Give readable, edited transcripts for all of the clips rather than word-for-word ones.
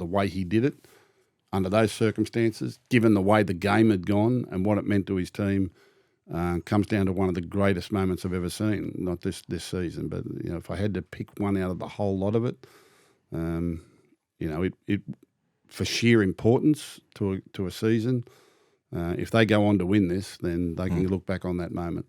the way he did it under those circumstances, given the way the game had gone and what it meant to his team, comes down to one of the greatest moments I've ever seen, not this season. But, if I had to pick one out of the whole lot of it, it for sheer importance to a season, if they go on to win this, then they can look back on that moment.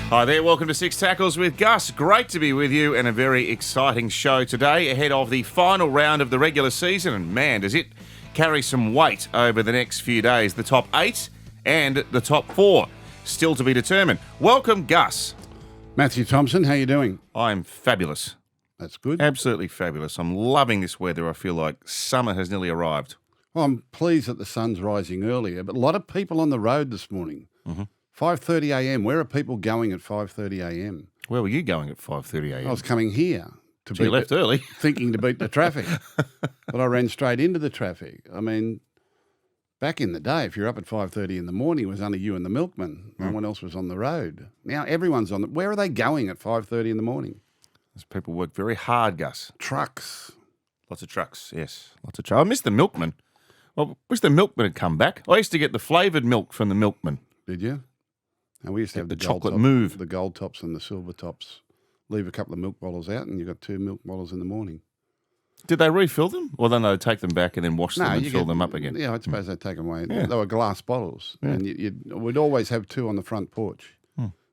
Hi there, welcome to Six Tackles with Gus. Great to be with you and a very exciting show today ahead of the final round of the regular season. And man, does it carry some weight over the next few days. The top 8 and the top 4 still to be determined. Welcome, Gus. Matthew Thompson, how you doing? I'm fabulous. That's good. Absolutely fabulous. I'm loving this weather. I feel like summer has nearly arrived. Well, I'm pleased that the sun's rising earlier, but a lot of people on the road this morning. 5:30 a.m. Where are people going at 5:30 a.m.? Where were you going at 5:30 a.m.? I was coming here So you left early. thinking to beat the traffic, but I ran straight into the traffic. I mean, back in the day, if you're up at 5:30 in the morning, it was only you and the milkman. No one else was on the road. Now everyone's on. Where are they going at 5:30 in the morning? Those people work very hard, Gus. Trucks. Lots of trucks, yes. Lots of trucks. I miss the milkman. Well, I wish the milkman had come back. I used to get the flavoured milk from the milkman. Did you? And we used to have The the gold chocolate top, move. the gold tops and the silver tops. Leave a couple of milk bottles out, and you got 2 milk bottles in the morning. Did they refill them? Or then they'd take them back and then wash them and fill them up again? Yeah, I suppose they'd take them away. Yeah. They were glass bottles. Yeah. And we'd always have 2 on the front porch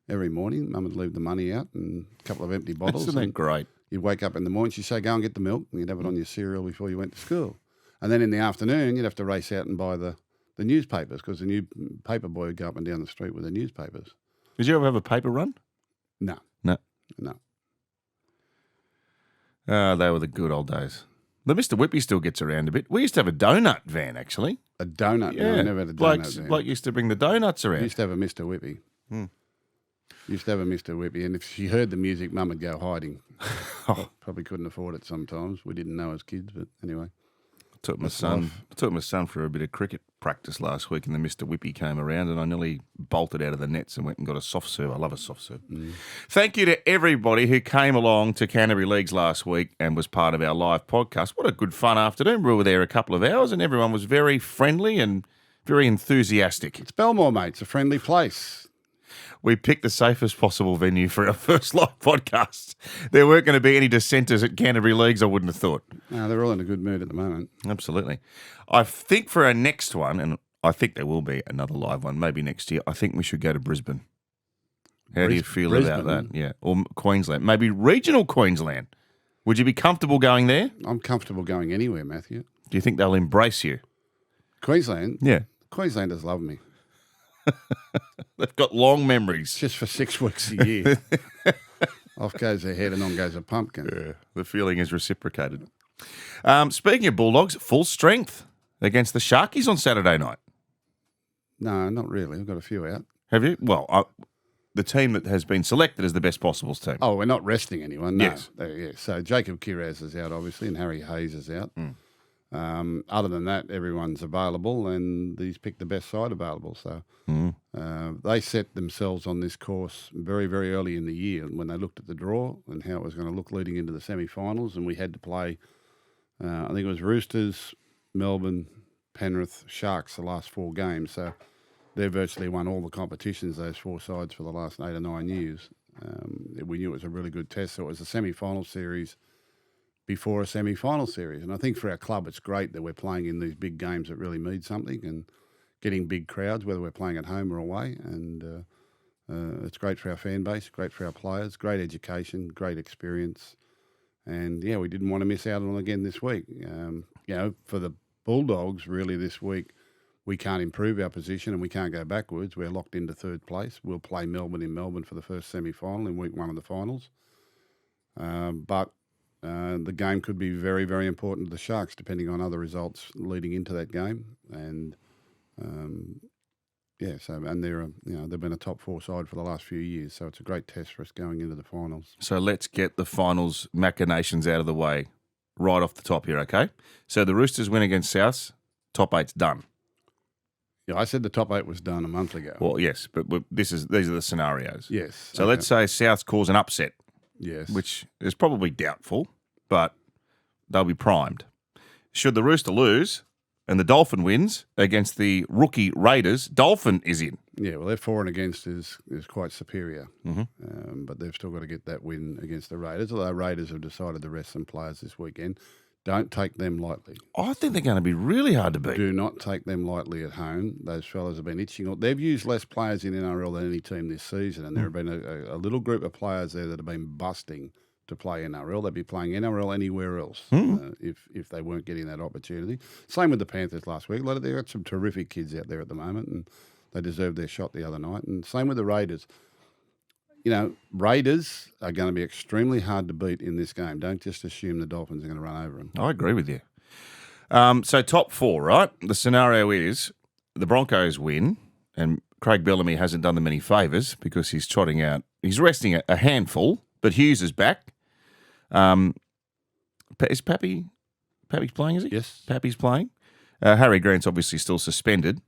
every morning. Mum would leave the money out and a couple of empty bottles. Isn't that and great? You'd wake up in the morning, she'd say, go and get the milk, and you'd have it on your cereal before you went to school. And then in the afternoon, you'd have to race out and buy the newspapers, because the new paper boy would go up and down the street with the newspapers. Did you ever have a paper run? No. No. No. They were the good old days. The Mr. Whippy still gets around a bit. We used to have a donut van, actually. A donut? Yeah. No, I never had a donut van. Bloke used to bring the donuts around. Used to have a Mr. Whippy. Used to have a Mr. Whippy, and if she heard the music, Mum would go hiding. Probably couldn't afford it sometimes. We didn't know as kids, but anyway. I took my son for a bit of cricket practice last week, and the Mr. Whippy came around, and I nearly bolted out of the nets and went and got a soft serve. I love a soft serve. Thank you to everybody who came along to Canterbury Leagues last week and was part of our live podcast. What a good fun afternoon. We were there a couple of hours, and everyone was very friendly and very enthusiastic. It's Belmore, mate. It's a friendly place. We picked the safest possible venue for our first live podcast. There weren't going to be any dissenters at Canterbury Leagues, I wouldn't have thought. No, they're all in a good mood at the moment. Absolutely. I think for our next one, and I think there will be another live one, maybe next year, I think we should go to Brisbane. How do you feel about that? Yeah. Or Queensland. Maybe regional Queensland. Would you be comfortable going there? I'm comfortable going anywhere, Matthew. Do you think they'll embrace you? Queensland? Yeah. Queenslanders love me. They've got long memories. Just for 6 weeks a year. Off goes their head and on goes a pumpkin. Yeah, the feeling is reciprocated. Speaking of Bulldogs, full strength against the Sharkies on Saturday night. No, not really. I've got a few out. Have you? Well, the team that has been selected as the best possibles team. Oh, we're not resting anyone. No. Yes. So Jacob Kiraz is out, obviously, and Harry Hayes is out. Other than that, everyone's available, and he's picked the best side available. So they set themselves on this course very, very early in the year when they looked at the draw and how it was going to look leading into the semi-finals, and we had to play, I think it was Roosters, Melbourne, Penrith, Sharks the last 4 games. So they've virtually won all the competitions, those 4 sides, for the last 8 or 9 years. We knew it was a really good test, so it was a semi-final series before a semi-final series. And I think for our club, it's great that we're playing in these big games that really mean something and getting big crowds, whether we're playing at home or away. And it's great for our fan base, great for our players, great education, great experience. And, yeah, we didn't want to miss out on it again this week. For the Bulldogs, really, this week, we can't improve our position and we can't go backwards. We're locked into 3rd place. We'll play Melbourne in Melbourne for the first semi-final in week 1 of the finals. But the game could be very, very important to the Sharks, depending on other results leading into that game. And they've been a top 4 side for the last few years, so it's a great test for us going into the finals. So let's get the finals machinations out of the way right off the top here, okay? So the Roosters win against Souths, top 8's done. Yeah, I said the top 8 was done a month ago. Well, yes, but these are the scenarios. Yes. So let's say Souths cause an upset. Yes. Which is probably doubtful, but they'll be primed. Should the Rooster lose and the Dolphin wins against the rookie Raiders, Dolphin is in. Yeah, well, their for and against is quite superior. But they've still got to get that win against the Raiders, although Raiders have decided to rest some players this weekend. Don't take them lightly. I think they're going to be really hard to beat. Do not take them lightly at home. Those fellas have been itching. They've used less players in NRL than any team this season, and there have been a little group of players there that have been busting to play NRL. They'd be playing NRL anywhere else if they weren't getting that opportunity. Same with the Panthers last week. They've got some terrific kids out there at the moment, and they deserved their shot the other night. And same with the Raiders. You know, Raiders are going to be extremely hard to beat in this game. Don't just assume the Dolphins are going to run over them. I agree with you. So top four, right? The scenario is the Broncos win, and Craig Bellamy hasn't done them any favours because he's trotting out. He's resting a handful, but Hughes is back. Is Pappy's playing, is he? Yes. Pappy's playing. Harry Grant's obviously still suspended,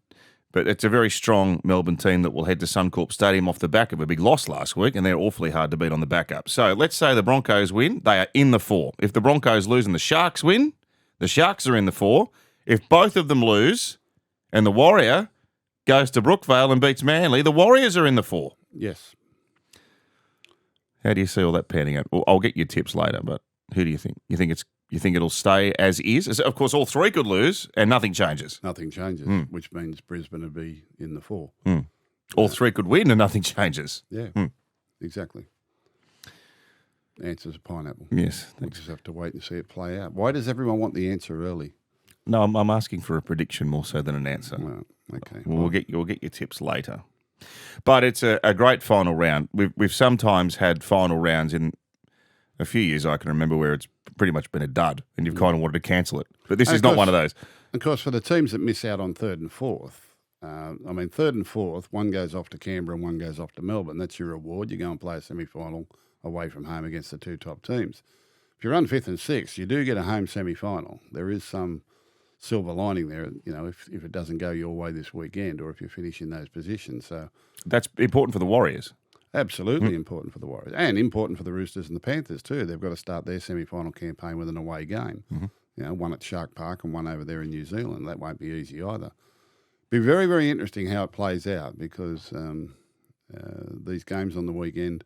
but it's a very strong Melbourne team that will head to Suncorp Stadium off the back of a big loss last week, and they're awfully hard to beat on the backup. So let's say the Broncos win. They are in the four. If the Broncos lose and the Sharks win, the Sharks are in the four. If both of them lose and the Warrior goes to Brookvale and beats Manly, the Warriors are in the four. Yes. How do you see all that panning out? Well, I'll get your tips later, but who do you think? You think it'll stay as is? Of course, all three could lose and nothing changes. Nothing changes, which means Brisbane would be in the four. All three could win and nothing changes. Yeah, exactly. Answer's a pineapple. Yes. We'll just have to wait and see it play out. Why does everyone want the answer early? No, I'm asking for a prediction more so than an answer. Well, okay. We'll get your tips later. But it's a great final round. We've sometimes had final rounds in a few years I can remember where it's pretty much been a dud and you've kind of wanted to cancel it. But this is not one of those. Of course, for the teams that miss out on third and fourth, third and fourth, one goes off to Canberra and one goes off to Melbourne. That's your reward. You go and play a semi-final away from home against the two top teams. If you run fifth and sixth, you do get a home semi-final. There is some silver lining there, you know, if it doesn't go your way this weekend or if you finish in those positions. So that's important for the Warriors. Absolutely important for the Warriors and important for the Roosters and the Panthers too. They've got to start their semi-final campaign with an away game. You know, one at Shark Park and one over there in New Zealand. That won't be easy either. Be very, very interesting how it plays out because these games on the weekend,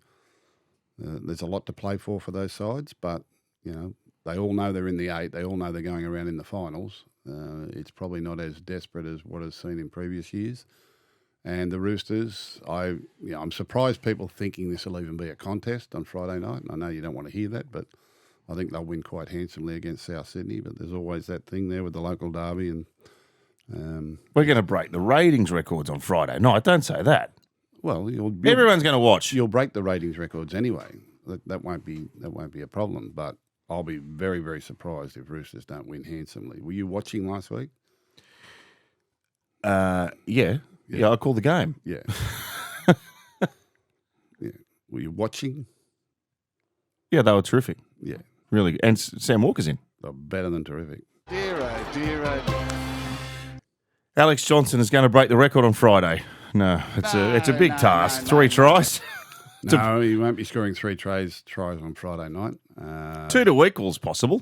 there's a lot to play for those sides, but, you know, they all know they're in the eight. They all know they're going around in the finals. It's probably not as desperate as what is seen in previous years. And the Roosters, I'm surprised people thinking this will even be a contest on Friday night. I know you don't want to hear that, but I think they'll win quite handsomely against South Sydney. But there's always that thing there with the local derby. And we're going to break the ratings records on Friday night. Don't say that. Well, everyone's going to watch. You'll break the ratings records anyway. That won't be a problem. But I'll be very, very surprised if Roosters don't win handsomely. Were you watching last week? Yeah, I called the game. Yeah. Yeah. Were you watching? Yeah, they were terrific. Yeah. Really. And Sam Walker's in. They're better than terrific. Dear, oh, dear, oh. Alex Johnson is going to break the record on Friday. No, it's a big task. 3 tries. No, he won't be scoring 3 tries on Friday night. 2 to equals possible.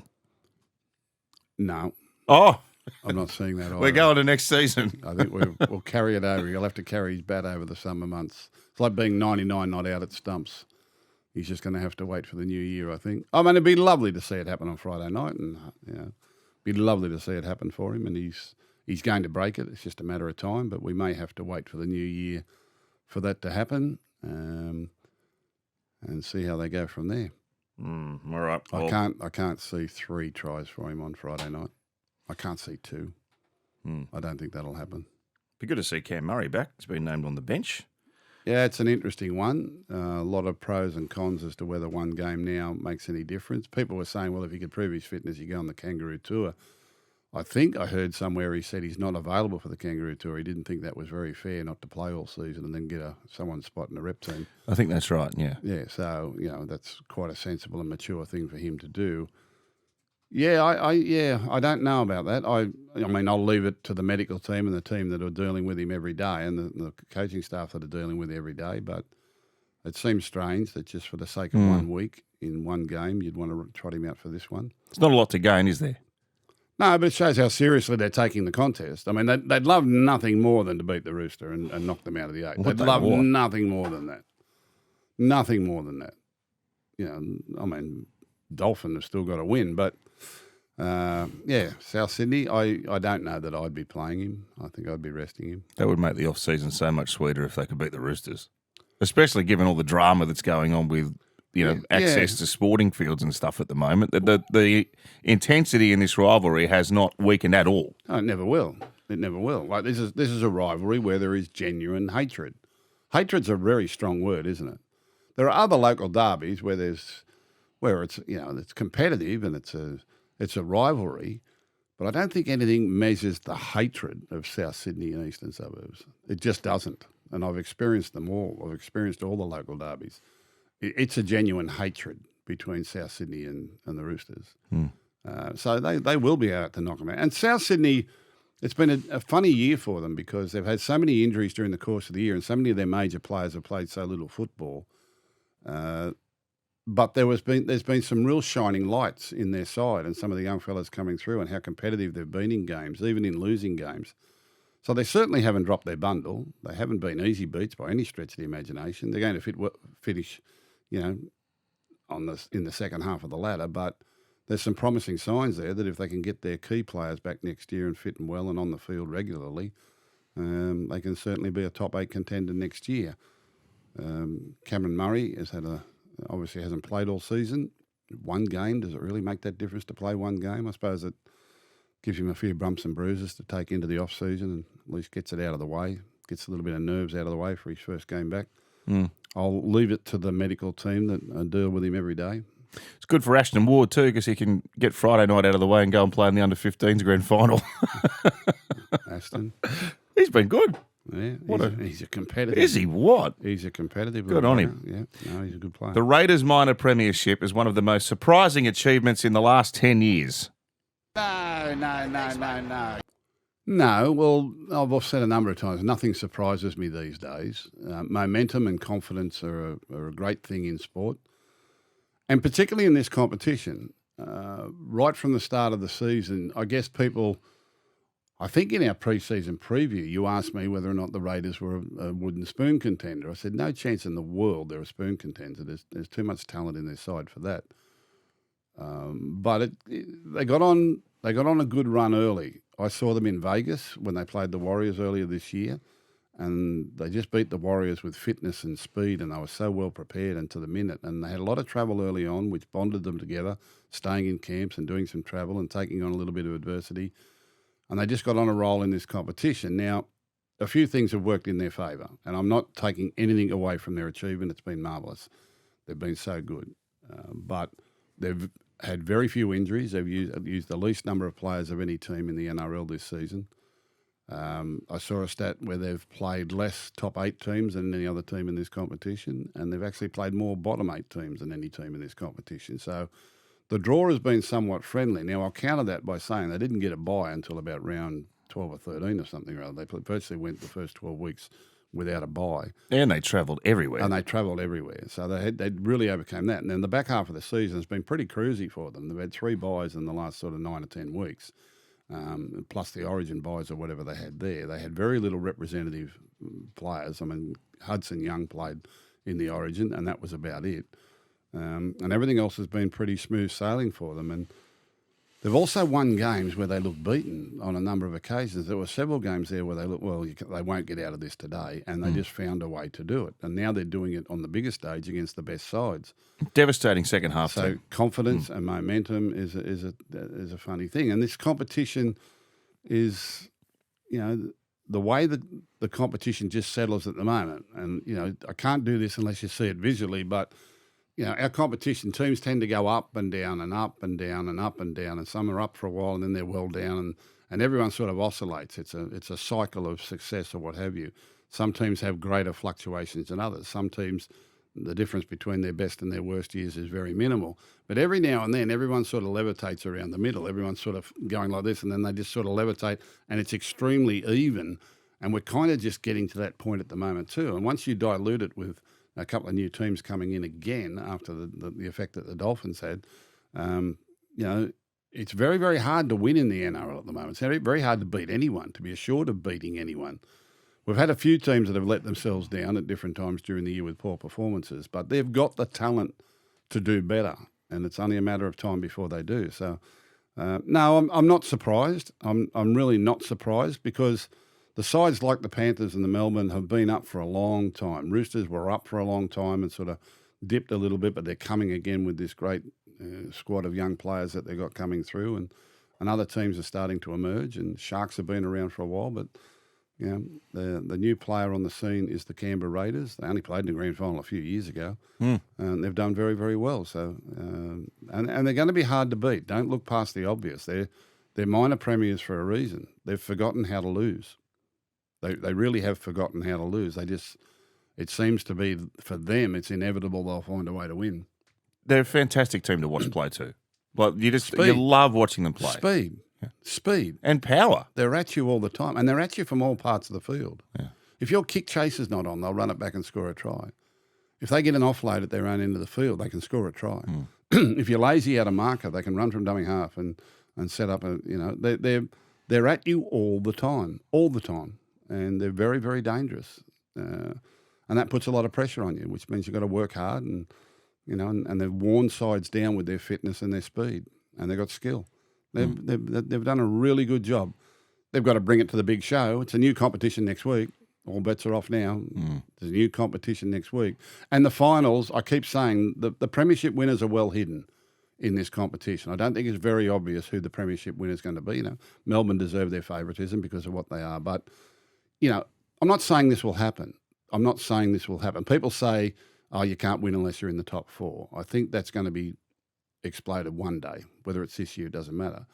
No. Oh. I'm not seeing that either. We're going to next season. I think we'll carry it over. He'll have to carry his bat over the summer months. It's like being 99 not out at stumps. He's just going to have to wait for the new year, I think. I mean, it'd be lovely to see it happen on Friday night, and it'd be lovely to see it happen for him. And he's going to break it. It's just a matter of time. But we may have to wait for the new year for that to happen, and see how they go from there. All right. I can't see 3 tries for him on Friday night. I can't see 2. I don't think that'll happen. Be good to see Cam Murray back. He's been named on the bench. Yeah, it's an interesting one. A lot of pros and cons as to whether one game now makes any difference. People were saying, well, if he could prove his fitness, you go on the Kangaroo Tour. I think I heard somewhere he said he's not available for the Kangaroo Tour. He didn't think that was very fair not to play all season and then get someone's spot in the rep team. I think that's right, yeah. Yeah, so, that's quite a sensible and mature thing for him to do. Yeah, I don't know about that. I mean, I'll leave it to the medical team and the team that are dealing with him every day and the coaching staff that are dealing with him every day. But it seems strange that just for the sake of 1 week, in one game, you'd want to trot him out for this one. It's not a lot to gain, is there? No, but it shows how seriously they're taking the contest. I mean, they'd love nothing more than to beat the Rooster and knock them out of the 8. They'd love nothing more than that. Nothing more than that. I mean, Dolphin have still got to win, but South Sydney, I don't know that I'd be playing him. I think I'd be resting him. That would make the off-season so much sweeter if they could beat the Roosters, especially given all the drama that's going on with access to sporting fields and stuff at the moment. The intensity in this rivalry has not weakened at all. No, it never will. It never will. Like this is a rivalry where there is genuine hatred. Hatred's a very strong word, isn't it? There are other local derbies where it's it's competitive and it's a rivalry, but I don't think anything measures the hatred of South Sydney and Eastern Suburbs. It just doesn't. And I've experienced them all. I've experienced all the local derbies. It's a genuine hatred between South Sydney and the Roosters. So they will be out to knock them out. And South Sydney, it's been a funny year for them because they've had so many injuries during the course of the year and so many of their major players have played so little football. But there's been some real shining lights in their side and some of the young fellas coming through and how competitive they've been in games, even in losing games. So they certainly haven't dropped their bundle. They haven't been easy beats by any stretch of the imagination. They're going to finish in the second half of the ladder, but there's some promising signs there that if they can get their key players back next year and fit and well and on the field regularly, they can certainly be a top 8 contender next year. Cameron Murray obviously hasn't played all season. One game, does it really make that difference to play one game? I suppose it gives him a few bumps and bruises to take into the off-season and at least gets it out of the way, gets a little bit of nerves out of the way for his first game back. I'll leave it to the medical team that deal with him every day. It's good for Ashton Ward too because he can get Friday night out of the way and go and play in the under-15s grand final. Ashton. He's been good. Yeah, he's a competitive. Is he what? He's a competitive. Good on him. Yeah, no, he's a good player. The Raiders minor premiership is one of the most surprising achievements in the last 10 years. No. No, well, I've said a number of times, nothing surprises me these days. Momentum and confidence are a great thing in sport, and particularly in this competition. Right from the start of the season, I guess I think in our pre-season preview, you asked me whether or not the Raiders were a wooden spoon contender. I said, no chance in the world they're a spoon contender. There's too much talent in their side for that. But they got on a good run early. I saw them in Vegas when they played the Warriors earlier this year, and they just beat the Warriors with fitness and speed, and they were so well prepared and to the minute. And they had a lot of travel early on, which bonded them together, staying in camps and doing some travel and taking on a little bit of adversity. And they just got on a roll in this competition. Now, a few things have worked in their favour, and I'm not taking anything away from their achievement. It's been marvellous. They've been so good. But they've had very few injuries. They've used the least number of players of any team in the NRL this season. I saw a stat where they've played less top 8 teams than any other team in this competition, and they've actually played more bottom 8 teams than any team in this competition. So the draw has been somewhat friendly. Now, I'll counter that by saying they didn't get a bye until about round 12 or 13 or something or other. They virtually went the first 12 weeks without a bye. And they travelled everywhere. So they'd really overcome that. And then the back half of the season has been pretty cruisy for them. They've had 3 byes in the last sort of 9 or 10 weeks, plus the origin byes or whatever they had there. They had very little representative players. I mean, Hudson Young played in the origin, and that was about it. And everything else has been pretty smooth sailing for them. And they've also won games where they look beaten on a number of occasions. There were several games there where they look, they won't get out of this today, and they just found a way to do it. And now they're doing it on the bigger stage against the best sides. Devastating second half. So confidence and momentum is a funny thing. And this competition is, the way that the competition just settles at the moment. And, I can't do this unless you see it visually, but our competition teams tend to go up and down and up and down and up and down, and some are up for a while and then they're well down, and everyone sort of oscillates. It's a cycle of success or what have you. Some teams have greater fluctuations than others. Some teams, the difference between their best and their worst years is very minimal. But every now and then, everyone sort of levitates around the middle. Everyone's sort of going like this, and then they just sort of levitate, and it's extremely even. And we're kind of just getting to that point at the moment too. And once you dilute it with a couple of new teams coming in again after the effect that the Dolphins had. It's very, very hard to win in the NRL at the moment. It's very, very hard to beat anyone, to be assured of beating anyone. We've had a few teams that have let themselves down at different times during the year with poor performances, but they've got the talent to do better, and it's only a matter of time before they do. So, no, I'm not surprised. I'm really not surprised because the sides like the Panthers and the Melbourne have been up for a long time. Roosters were up for a long time and sort of dipped a little bit, but they're coming again with this great squad of young players that they've got coming through, and other teams are starting to emerge, and Sharks have been around for a while, but the new player on the scene is the Canberra Raiders. They only played in the grand final a few years ago, and they've done very, very well. So, and they're going to be hard to beat. Don't look past the obvious. They're minor premiers for a reason. They've forgotten how to lose. They really have forgotten how to lose. It seems to be for them, it's inevitable they'll find a way to win. They're a fantastic team to watch play too. Like you love watching them play. Speed and power. They're at you all the time, and they're at you from all parts of the field. Yeah. If your kick chase is not on, they'll run it back and score a try. If they get an offload at their own end of the field, they can score a try. If you're lazy out of marker, they can run from dummy half and set up they're at you all the time, and they're very, very dangerous. And that puts a lot of pressure on you, which means you've got to work hard and they've worn sides down with their fitness and their speed, and they've got skill. They've done a really good job. They've got to bring it to the big show. It's a new competition next week. All bets are off now. There's a new competition next week. And the finals, I keep saying, the premiership winners are well hidden in this competition. I don't think it's very obvious who the premiership winner is going to be. Melbourne deserve their favouritism because of what they are. But, I'm not saying this will happen. People say, oh, you can't win unless you're in the top four. I think that's going to be exploded one day. Whether it's this year, doesn't matter.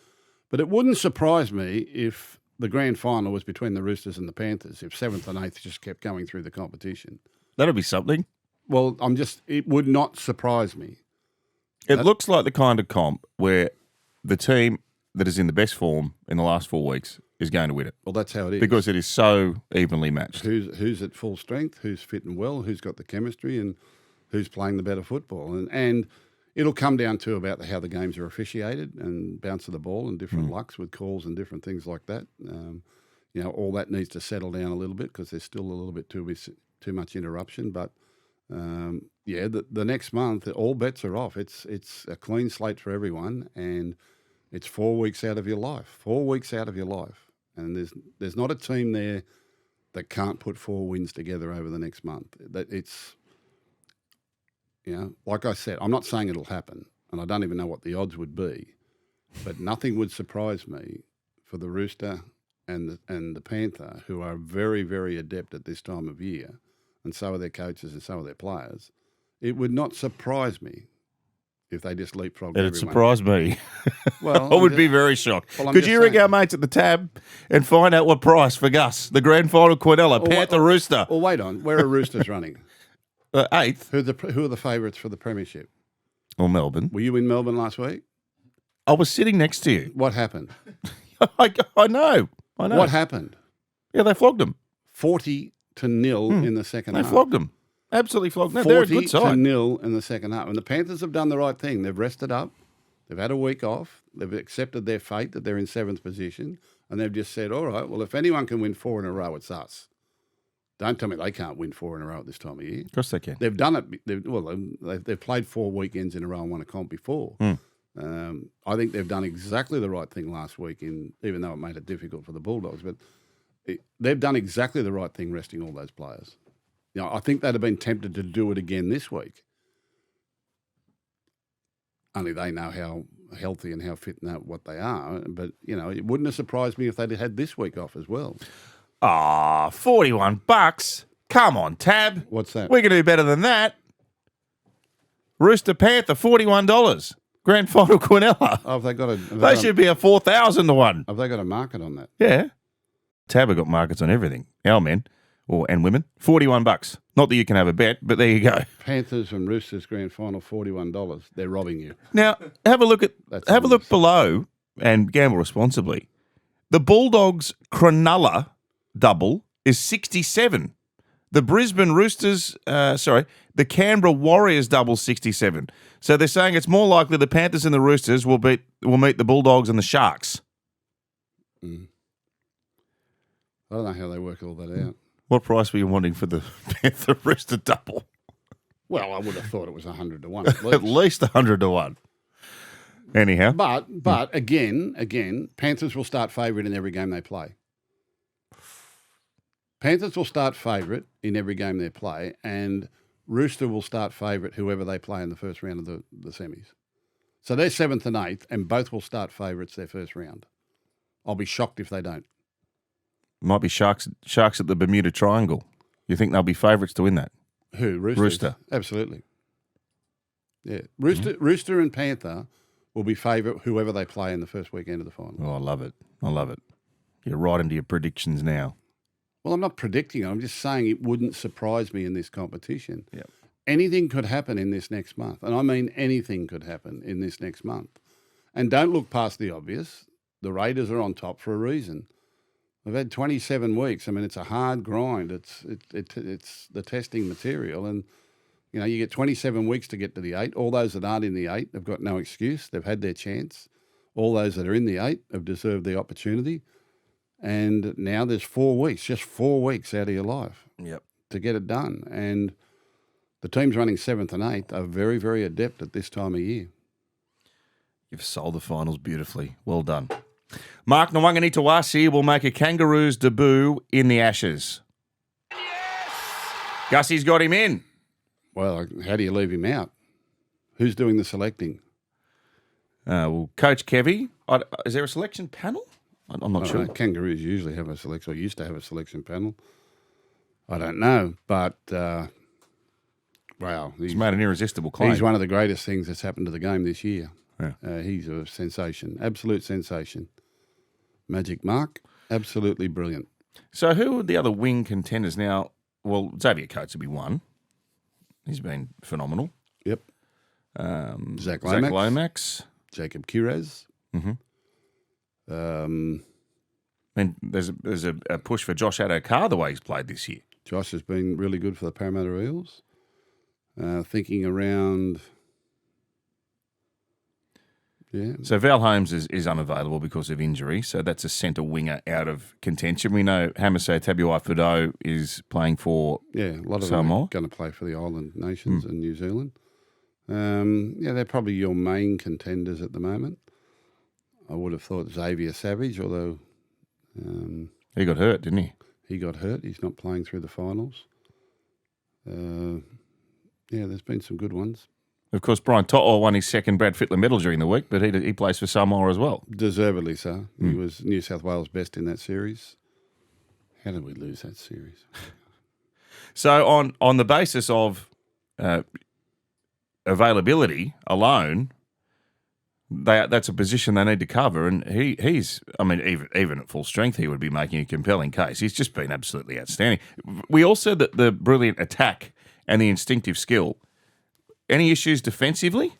But it wouldn't surprise me if the grand final was between the Roosters and the Panthers, if 7th and 8th just kept going through the competition. That'd be something. Well, it would not surprise me. It looks like the kind of comp where the team that is in the best form in the last 4 weeks is going to win it. Well, that's how it is. Because it is so evenly matched. Who's at full strength, who's fitting well, who's got the chemistry, and who's playing the better football. And it'll come down to about how the games are officiated and bounce of the ball and different lucks with calls and different things like that. All that needs to settle down a little bit because there's still a little bit too much interruption. But, the next month, all bets are off. It's a clean slate for everyone, and it's 4 weeks out of your life. 4 weeks out of your life. And there's not a team there that can't put 4 wins together over the next month. Like I said, I'm not saying it'll happen, and I don't even know what the odds would be, but nothing would surprise me for the Rooster and the Panther, who are very, very adept at this time of year, and so are their coaches and so are their players. It would not surprise me if they just leapfrogged everyone. It'd surprise me. Well, I would be very shocked. Could you ring our mates at the tab and find out what price for Gus, the grand final Quinella, Panther Rooster? Well, wait on. Where are Roosters running? 8th. Who are the favourites for the premiership? Or Melbourne. Were you in Melbourne last week? I was sitting next to you. What happened? I know. What happened? Yeah, they flogged them. 40-0 in the second half. They flogged them. Absolutely flogged them. They're a good side. 40-0 in the second half. And the Panthers have done the right thing. They've rested up. They've had a week off. They've accepted their fate that they're in 7th position. And they've just said, all right, well, if anyone can win 4 in a row, it's us. Don't tell me they can't win 4 in a row at this time of year. Of course they can. They've done it. They've played 4 weekends in a row and won a comp before. I think they've done exactly the right thing last week, even though it made it difficult for the Bulldogs. But they've done exactly the right thing resting all those players. I think they'd have been tempted to do it again this week. Only they know how healthy and how fit and what they are. But, it wouldn't have surprised me if they'd had this week off as well. Ah, $41. Come on, Tab. What's that? We can do better than that. Rooster Panther, $41. Grand final Quinella. Oh, have they got they should be a 4,000 to 1. Have they got a market on that? Yeah. Tab have got markets on everything. Our men and women, $41. Not that you can have a bet, but there you go. Panthers and Roosters grand final, $41. They're robbing you. Now, have a look below and gamble responsibly. The Bulldogs Cronulla double is 67. The Brisbane Roosters, the Canberra Warriors double 67. So they're saying it's more likely the Panthers and the Roosters will meet the Bulldogs and the Sharks. I don't know how they work all that out. What price were you wanting for the Panther Rooster double? Well, I would have thought it was 100 to 1 At least 100 to 1. Anyhow. But again, Panthers will start favourite in every game they play. Panthers will start favourite in every game they play, and Rooster will start favourite whoever they play in the first round of the semis. So they're 7th and 8th, and both will start favourites their first round. I'll be shocked if they don't. Might be Sharks at the Bermuda Triangle. You think they'll be favourites to win that? Who? Rooster. Absolutely. Yeah. Rooster and Panther will be favourite whoever they play in the first weekend of the final. Oh, I love it. You're right into your predictions now. Well, I'm not predicting it. I'm just saying it wouldn't surprise me in this competition. Yep. Anything could happen in this next month. And I mean anything could happen in this next month. And don't look past the obvious. The Raiders are on top for a reason. We've had 27 weeks. I mean, it's a hard grind. It's the testing material. And, you know, you get 27 weeks to get to the 8. All those that aren't in the 8 have got no excuse. They've had their chance. All those that are in the 8 have deserved the opportunity. And now there's 4 weeks, just 4 weeks out of your life to get it done. And the teams running 7th and 8th are very, very adept at this time of year. You've sold the finals beautifully. Well done. Mark Nawaqanitawase will make a Kangaroos debut in the Ashes. Yes! Gussie's got him in. Well, how do you leave him out? Who's doing the selecting? Well, Coach Kevy. Is there a selection panel? I'm not sure. Kangaroos usually have a selection, or used to have a selection panel. I don't know, but wow. He's made an irresistible claim. He's one of the greatest things that's happened to the game this year. Yeah. He's a sensation, absolute sensation. Magic Mark, absolutely brilliant. So who are the other wing contenders now? Well, Xavier Coates will be one. He's been phenomenal. Yep. Zach Lomax. Jacob Kiraz. Mm-hmm. And there's a push for Josh Addo-Carr the way he's played this year. Josh has been really good for the Parramatta Eels. Thinking around, yeah. So Val Holmes is unavailable because of injury, so that's a centre winger out of contention. We know Hamasei Tabuai-Fidow is playing for a lot of Samoa. them are going to play for the island nations and New Zealand. They're probably your main contenders at the moment. I would have thought Xavier Savage, although... he got hurt, didn't he? He got hurt. He's not playing through the finals. There's been some good ones. Of course, Brian To'o won his second Brad Fittler medal during the week, but he plays for Samoa as well. Deservedly so. He was New South Wales best in that series. How did we lose that series? So on the basis of availability alone... That's a position they need to cover, and he's. I mean, even at full strength, he would be making a compelling case. He's just been absolutely outstanding. We all said that the brilliant attack and the instinctive skill. Any issues defensively?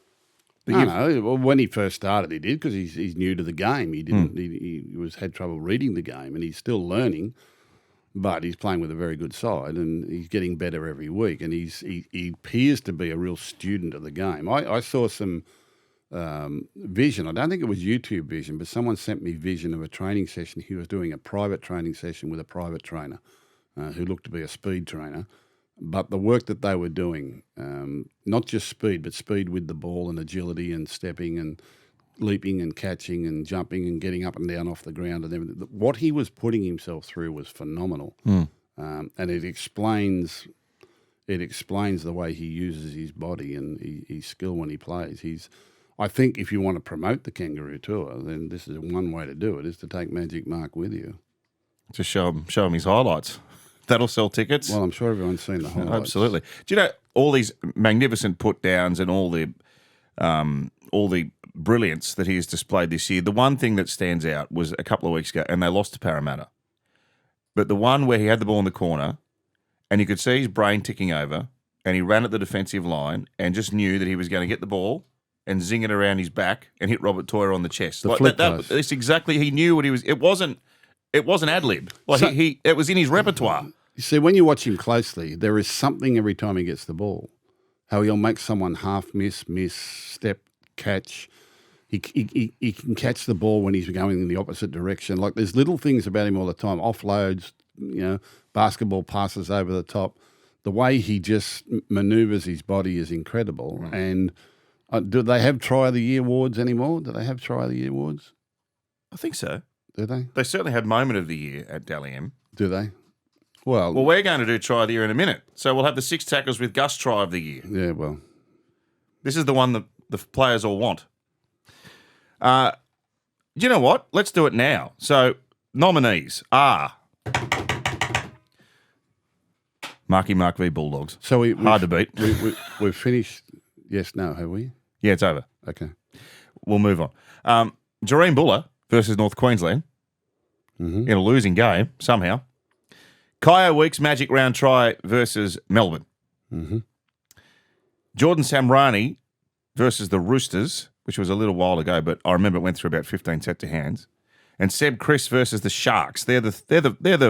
No. Well, when he first started, he did because he's new to the game. He didn't. He had trouble reading the game, and he's still learning. But he's playing with a very good side, and he's getting better every week. And he appears to be a real student of the game. I saw some. Vision. I don't think it was YouTube vision, but someone sent me vision of a training session. He was doing a private training session with a private trainer who looked to be a speed trainer. But the work that they were doing, not just speed, but speed with the ball and agility and stepping and leaping and catching and jumping and getting up and down off the ground and everything. What he was putting himself through was phenomenal. And it explains the way he uses his body and his skill when he plays. I think if you want to promote the Kangaroo Tour, then this is one way to do it, is to take Magic Mark with you. Just show him his highlights. That'll sell tickets. Well, I'm sure everyone's seen the highlights. Absolutely. Do you know all these magnificent put downs and all the brilliance that he has displayed this year? The one thing that stands out was a couple of weeks ago, and they lost to Parramatta. But the one where he had the ball in the corner, and you could see his brain ticking over, and he ran at the defensive line and just knew that he was going to get the ball and zing it around his back and hit Robert Toyer on the chest. It's exactly, he knew what he was. It wasn't ad lib. It was in his repertoire. You see, when you watch him closely, there is something every time he gets the ball. How he'll make someone half miss, step, catch. He can catch the ball when he's going in the opposite direction. Like there's little things about him all the time. Offloads, basketball passes over the top. The way he just manoeuvres his body is incredible. Right. And do they have Try of the Year awards anymore? Do they have Try of the Year awards? I think so. Do they? They certainly had Moment of the Year at Dally M. Do they? Well, we're going to do Try of the Year in a minute. So we'll have the 6 tackles with Gus Try of the Year. yeah, well. This is the one that the players all want. You know what? Let's do it now. So nominees are Marky Mark v Bulldogs. So hard to beat. We've finished. Yes, no, have we? Yeah, it's over. Okay. We'll move on. Jareen Buller versus North Queensland in a losing game somehow. Kyo Weeks Magic Round Try versus Melbourne. Mm-hmm. Jordan Samrani versus the Roosters, which was a little while ago, but I remember it went through about 15 set to hands. And Seb Chris versus the Sharks. They're the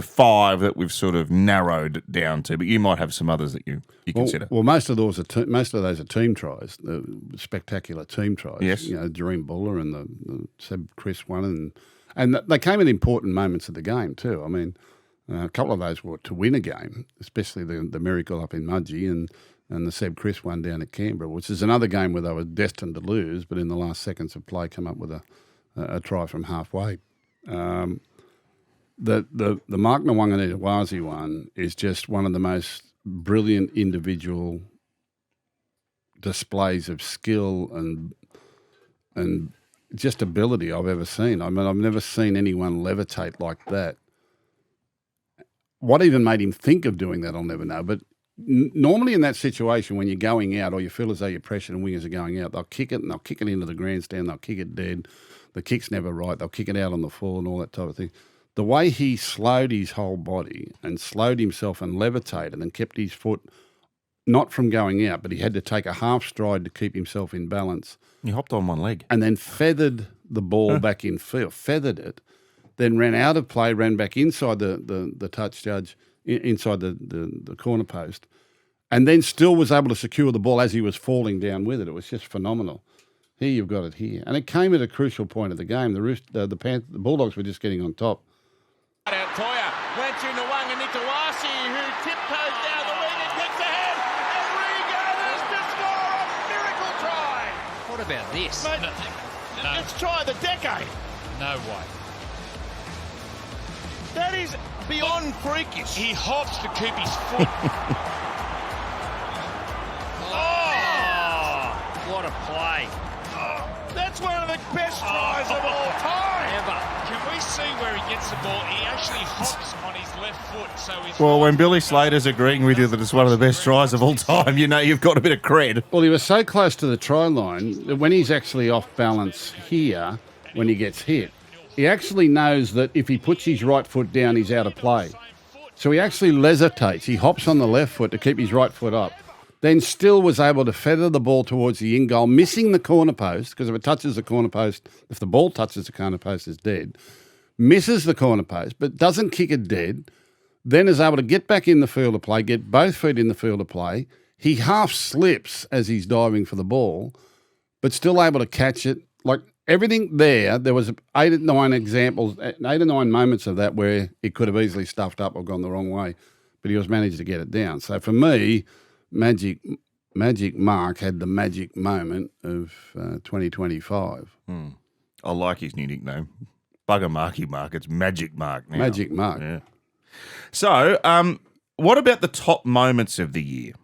5 that we've sort of narrowed down to, but you might have some others that you consider. Well, most of those are team tries, the spectacular team tries. Yes, Jareen Buller and the Seb Chris one, and they came at important moments of the game too. I mean, a couple of those were to win a game, especially the miracle up in Mudgee and the Seb Chris one down at Canberra, which is another game where they were destined to lose, but in the last seconds of play come up with a try from halfway. The Mark Nawaqanitawase one is just one of the most brilliant individual displays of skill and just ability I've ever seen. I mean, I've never seen anyone levitate like that. What even made him think of doing that, I'll never know. But normally in that situation, when you're going out or you feel as though your pressure and wingers are going out, they'll kick it and they'll kick it into the grandstand, they'll kick it dead. The kick's never right. They'll kick it out on the full and all that type of thing. The way he slowed his whole body and slowed himself and levitated and kept his foot not from going out, but he had to take a half stride to keep himself in balance. He hopped on one leg. And then feathered the ball back in field, feathered it, then ran out of play, ran back inside the touch judge, inside the corner post, and then still was able to secure the ball as he was falling down with it. It was just phenomenal. Here you've got it here. And it came at a crucial point of the game. The Bulldogs were just getting on top. Toya went to Nawaqanitawase, who tiptoes down the wing and kicks ahead. And Regathers to score a miracle try. What about this? Mate, it's try of the decade. No way. That is beyond freakish. He hops to keep his foot. What a play. That's one of the best tries of all time. Ever. Can we see where he gets the ball? He actually hops on his left foot. So he's Well, when Billy Slater's agreeing with you that it's one of the best tries of all time, you know you've got a bit of cred. Well, he was so close to the try line that when he's actually off balance here, when he gets hit, he actually knows that if he puts his right foot down, he's out of play. So he actually lesitates. He hops on the left foot to keep his right foot up. Then still was able to feather the ball towards the in goal, missing the corner post, because if it touches the corner post, if the ball touches the corner post, it's dead. Misses the corner post, but doesn't kick it dead. Then is able to get back in the field of play, get both feet in the field of play. He half slips as he's diving for the ball, but still able to catch it. Like everything there was 8 or 9 moments of that where it could have easily stuffed up or gone the wrong way, but he was managed to get it down. So for me, Magic Mark had the magic moment of 2025. I like his new nickname. Bugger Marky Mark. It's Magic Mark now. Magic Mark. Yeah. So, what about the top moments of the year?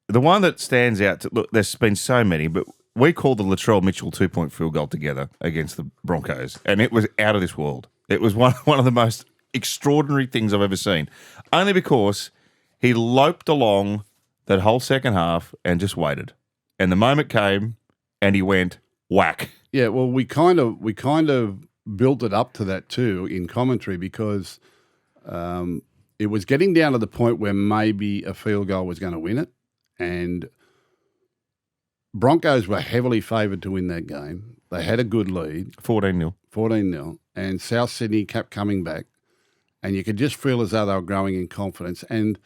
The one that stands out, look, there's been so many, but we called the Latrell Mitchell 2-point field goal together against the Broncos, and it was out of this world. It was one of the most extraordinary things I've ever seen, only because he loped along that whole second half and just waited. And the moment came and he went whack. Yeah, well, we kind of built it up to that too in commentary because it was getting down to the point where maybe a field goal was going to win it. And Broncos were heavily favoured to win that game. They had a good lead. 14-0. 14-0. And South Sydney kept coming back. and you could just feel as though they were growing in confidence. And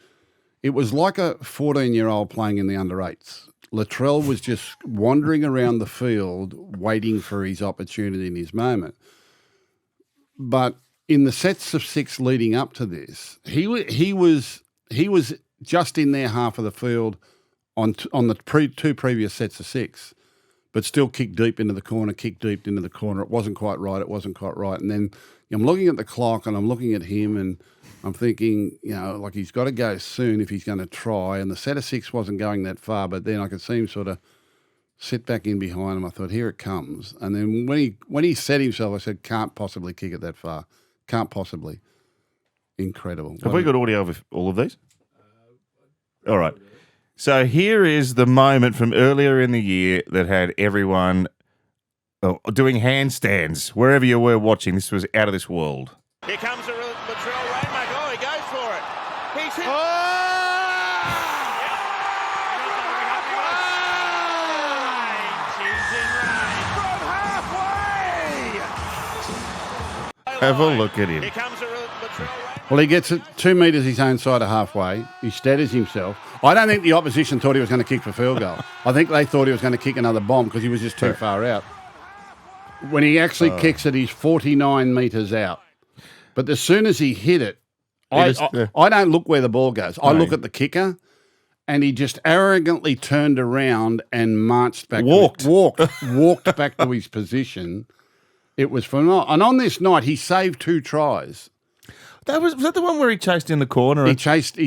it was like a 14-year-old playing in the under-8s. Latrell was just wandering around the field waiting for his opportunity in his moment. But in the sets of 6 leading up to this, he was just in their half of the field on the 2 previous sets of 6, but still kicked deep into the corner. It wasn't quite right. And then I'm looking at the clock and I'm looking at him and I'm thinking, like he's got to go soon if he's going to try. And the set of 6 wasn't going that far, but then I could see him sort of sit back in behind him. I thought, here it comes. And then when he set himself, I said, can't possibly kick it that far. Can't possibly. Incredible. Have we got audio of all of these? All right. So here is the moment from earlier in the year that had everyone doing handstands wherever you were watching. This was out of this world. Here comes a Latrell Rainmaker. Oh, he goes for it. He's hit. Have a look at him. Here comes a Latrell Rainmaker. Well, he gets it 2 metres his own side of halfway. He steadies himself. I don't think the opposition thought he was going to kick for field goal. I think they thought he was going to kick another bomb because he was just too far out. When he actually kicks it, he's 49 metres out. But as soon as he hit it, I don't look where the ball goes. I look at the kicker, and he just arrogantly turned around and marched back. Walked back to his position. It was phenomenal. And on this night, he saved 2 tries. Was that the one where he chased in the corner? He chased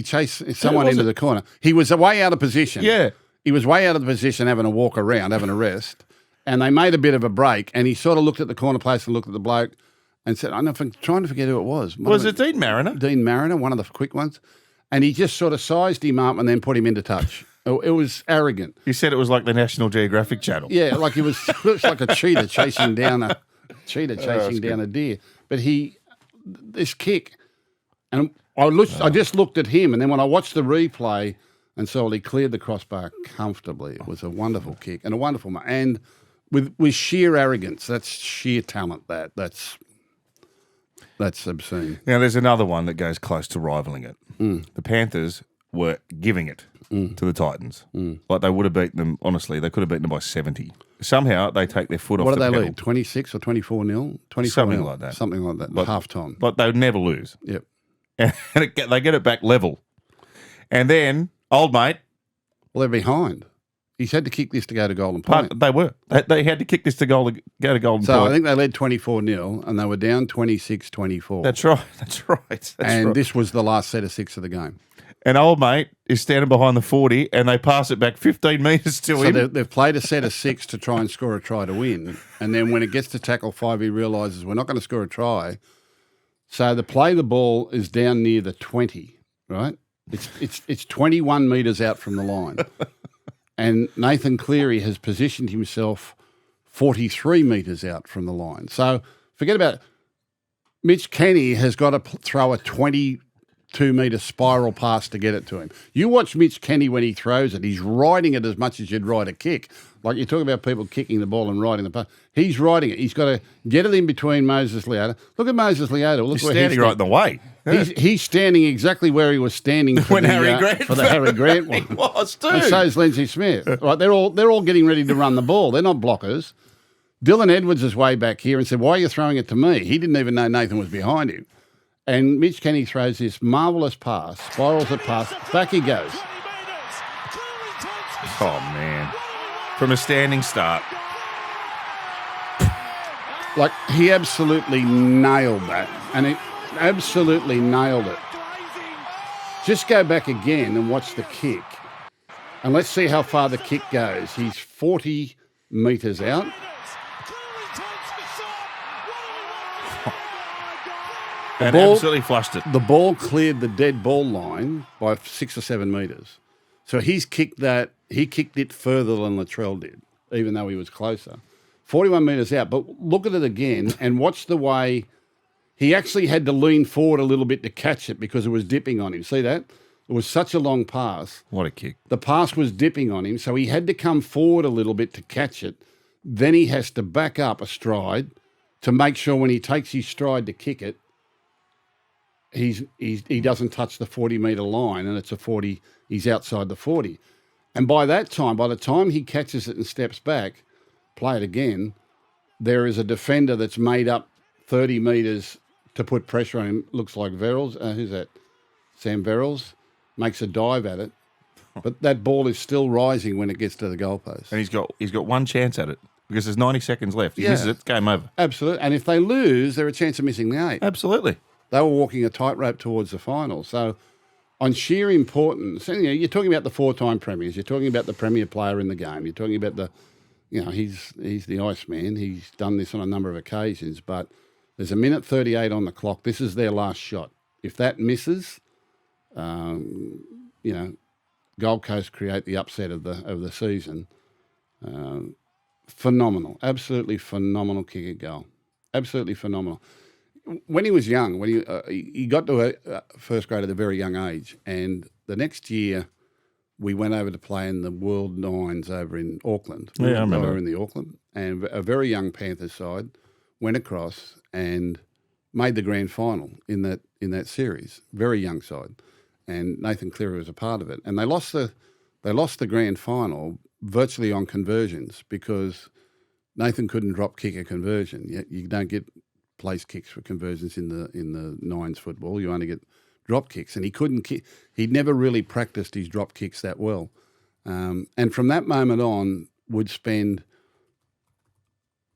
someone into the corner. He was way out of position. Yeah. He was way out of the position, having a walk around, having a rest. And they made a bit of a break, and he sort of looked at the corner place and looked at the bloke and said, I'm trying to forget who it was. Was it Dean Mariner? Dean Mariner, one of the quick ones. And he just sort of sized him up and then put him into touch. It was arrogant. He said it was like the National Geographic Channel. Yeah, like it was like a cheetah chasing down a deer. But this kick, and I just looked at him, and then when I watched the replay and saw he cleared the crossbar comfortably, it was a wonderful kick and a wonderful and with sheer arrogance. That's sheer talent. That's obscene. Now there's another one that goes close to rivaling it. The Panthers were giving it to the Titans. Like they would have beaten them. Honestly, they could have beaten them by 70. Somehow they take their foot off the pedal. What do they lead? 26 or 24-0? 24 Something like that. Something like that. Half time. But they would never lose. Yep. And they get it back level. And then, old mate. Well, they're behind. He's had to kick this to go to Golden Point. They were. They had to kick this to go to Golden Point. So I think they led 24-0 and they were down 26-24. That's right. And this was the last set of 6 of the game. And old mate is standing behind the 40 and they pass it back 15 metres to him. So they've played a set of 6 to try and score a try to win. And then when it gets to tackle 5, he realises we're not going to score a try. So the ball is down near the 20, right? It's 21 metres out from the line. And Nathan Cleary has positioned himself 43 metres out from the line. So forget about it. Mitch Kenny has got to throw a 22-metre spiral pass to get it to him. You watch Mitch Kenny when he throws it. He's riding it as much as you'd ride a kick. Like you talk about people kicking the ball and riding the pass. He's riding it. He's got to get it in between Moses Leota. Look at Moses Leota. He's standing right in the way. Yeah. He's standing exactly where he was standing for the Harry Grant one. He was too. And so is Lindsay Smith. Right, they're all getting ready to run the ball. They're not blockers. Dylan Edwards is way back here and said, "Why are you throwing it to me?" He didn't even know Nathan was behind him. And Mitch Kenny throws this marvellous pass, spirals it past, back he goes. Oh, man. From a standing start. Like, he absolutely nailed that. And he absolutely nailed it. Just go back again and watch the kick. And let's see how far the kick goes. He's 40 metres out. And absolutely flushed it. The ball cleared the dead ball line by 6 or 7 metres. So he's kicked that. He kicked it further than Latrell did, even though he was closer. 41 metres out. But look at it again and watch the way he actually had to lean forward a little bit to catch it because it was dipping on him. See that? It was such a long pass. What a kick. The pass was dipping on him, so he had to come forward a little bit to catch it. Then he has to back up a stride to make sure when he takes his stride to kick it, he doesn't touch the 40-metre line, and it's a 40. He's outside the 40. And by the time he catches it and steps back, play it again, there is a defender that's made up 30 metres to put pressure on him. Looks like Verrills. Who's that? Sam Verrills makes a dive at it. But that ball is still rising when it gets to the goalpost. And he's got one chance at it because there's 90 seconds left. He misses it, game over. Absolutely. And if they lose, they're a chance of missing the 8. Absolutely. They were walking a tightrope towards the final. So on sheer importance, and, you're talking about the 4-time premiers, you're talking about the premier player in the game, you're talking about he's the Iceman. He's done this on a number of occasions, but there's a minute 38 on the clock. This is their last shot. If that misses, Gold Coast create the upset of the season. Phenomenal, absolutely phenomenal kick at goal, absolutely phenomenal. When he was young, when he got to a first grade at a very young age, and the next year we went over to play in the World Nines over in Auckland. Yeah, I remember. They were in the Auckland, and a very young Panthers side went across and made the grand final in that series. Very young side. And Nathan Cleary was a part of it. And they lost the grand final virtually on conversions because Nathan couldn't drop kick a conversion. You don't get place kicks for conversions in the Nines football. You only get drop kicks. And he couldn't kick. He'd never really practiced his drop kicks that well. And from that moment on, would spend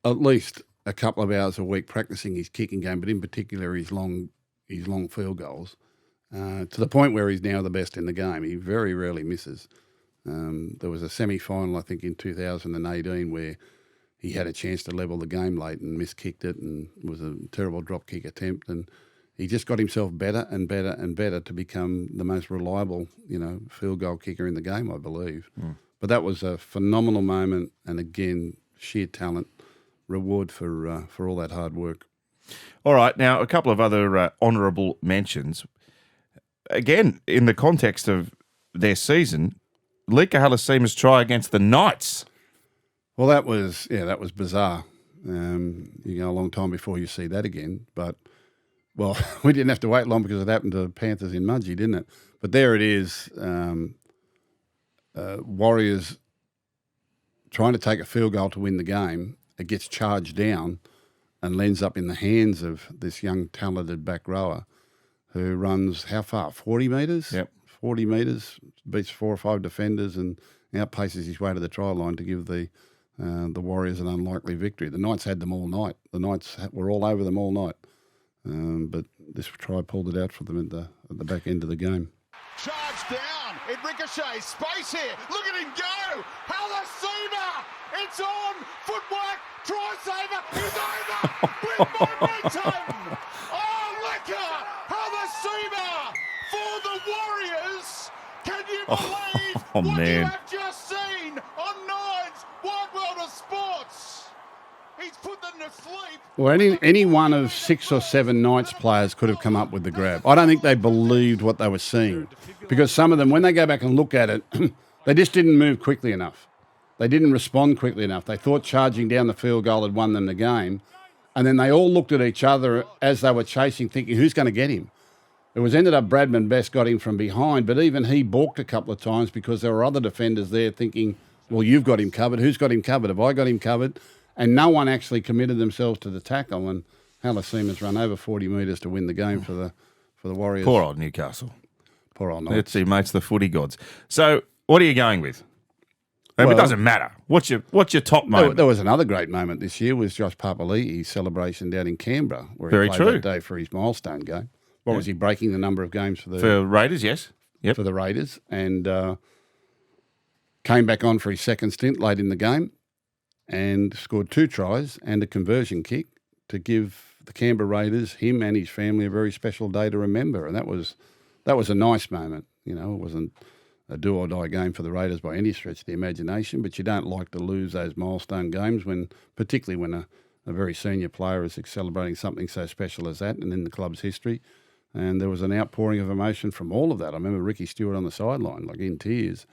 at least a couple of hours a week practicing his kicking game, but in particular his long field goals. To the point where he's now the best in the game. He very rarely misses. There was a semi-final, I think, in 2018 where he had a chance to level the game late and miskicked it, and it was a terrible drop kick attempt. And he just got himself better and better and better to become the most reliable, field goal kicker in the game, I believe. But that was a phenomenal moment, and again, sheer talent, reward for all that hard work. All right, now a couple of other honourable mentions. Again, in the context of their season, Lika Halasima's try against the Knights. Well, that was bizarre. You go a long time before you see that again. But, well, we didn't have to wait long because it happened to Panthers in Mudgee, didn't it? But there it is. Warriors trying to take a field goal to win the game. It gets charged down and lands up in the hands of this young, talented back rower who runs how far? 40 metres? Yep. 40 metres, beats 4 or 5 defenders and outpaces his way to the try line to give the Warriors an unlikely victory. The Knights had them all night. The Knights were all over them all night. But this try pulled it out for them at the back end of the game. Charge down. It ricochets. Space here. Look at him go. Halasima. It's on. Footwork. Try saver. He's over. With momentum. Oh, Lika Halasima for the Warriors. Can you believe what man. you have just seen on Nine's Wide World of Sports? He's put them to sleep. Well, any one of 6 or 7 Knights players could have come up with the grab. I don't think they believed what they were seeing because some of them, when they go back and look at it, they just didn't move quickly enough. They didn't respond quickly enough. They thought charging down the field goal had won them the game. And then they all looked at each other as they were chasing, thinking, who's going to get him? It was ended up Bradman Best got him from behind, but even he balked a couple of times because there were other defenders there thinking, well, you've got him covered. Who's got him covered? Have I got him covered? And no one actually committed themselves to the tackle. And Halasima's run over 40 metres to win the game for the Warriors. Poor old Newcastle. Poor old Knights. Let's see, mates, the footy gods. So, what are you going with? It doesn't matter. What's your top moment? There was another great moment this year was Josh Papali'i's celebration down in Canberra, where Very he played true. that day for his milestone game. What was he breaking the number of games For Raiders, yes. Yep. for the Raiders, and came back on for his second stint late in the game, and scored 2 tries and a conversion kick to give the Canberra Raiders, him and his family, a very special day to remember, and that was a nice moment. It wasn't a do-or-die game for the Raiders by any stretch of the imagination, but you don't like to lose those milestone games, particularly when a very senior player is celebrating something so special as that and in the club's history. And there was an outpouring of emotion from all of that. I remember Ricky Stewart on the sideline, like in tears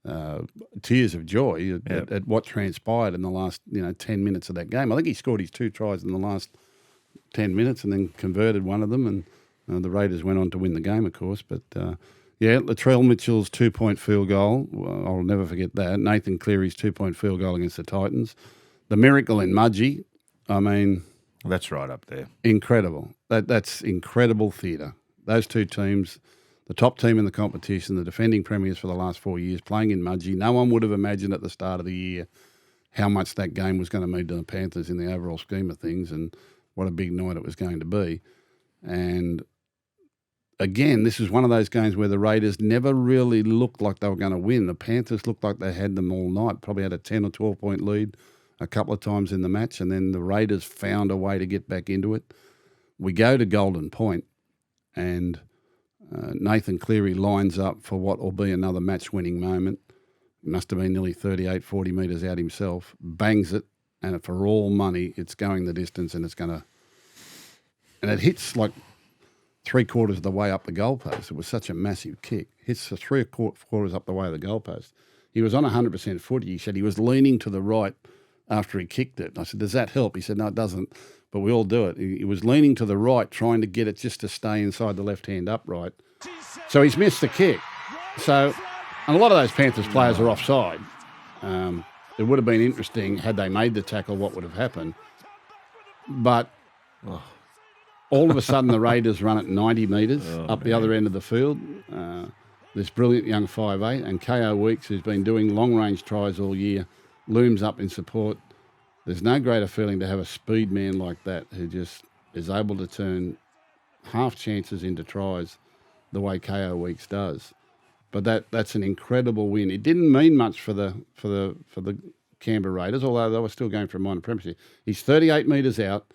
of joy at what transpired in the last 10 minutes of that game. I think he scored his 2 tries in the last 10 minutes and then converted one of them, and The Raiders went on to win the game, of course. But, Latrell Mitchell's 2-point field goal, I'll never forget that. Nathan Cleary's 2-point field goal against the Titans. The miracle in Mudgee, I mean... That's right up there. Incredible. That's incredible theatre. Those two teams, the top team in the competition, the defending premiers for the last 4 years, playing in Mudgee. No one would have imagined at the start of the year how much that game was going to mean to the Panthers in the overall scheme of things and what a big night it was going to be. And again, this is one of those games where the Raiders never really looked like they were going to win. The Panthers looked like they had them all night, probably had a 10 or 12-point lead a couple of times in the match, and then the Raiders found a way to get back into it. We go to Golden Point, and Nathan Cleary lines up for what will be another match-winning moment. He must have been nearly 38, 40 metres out himself, bangs it, and for all money, it's going the distance, and it's going to... And it hits like 3/4 of the way up the goalpost. It was such a massive kick. Hits the 3/4 up the way of the goalpost. He was on 100% footy. He said he was leaning to the right after he kicked it. I said, does that help? He said, no, it doesn't, but we all do it. He was leaning to the right, trying to get it just to stay inside the left-hand upright. So he's missed the kick. So, and a lot of those Panthers players are offside. It would have been interesting had they made the tackle, what would have happened. But all of a sudden the Raiders run at 90 metres the other end of the field. This brilliant young 5'8", and K.O. Weeks, who's been doing long-range tries all year, looms up in support. There's no greater feeling to have a speed man like that who just is able to turn half chances into tries the way K.O. Weeks does. But that's an incredible win. It didn't mean much for the Canberra Raiders, although they were still going for a minor premiership. He's 38 metres out.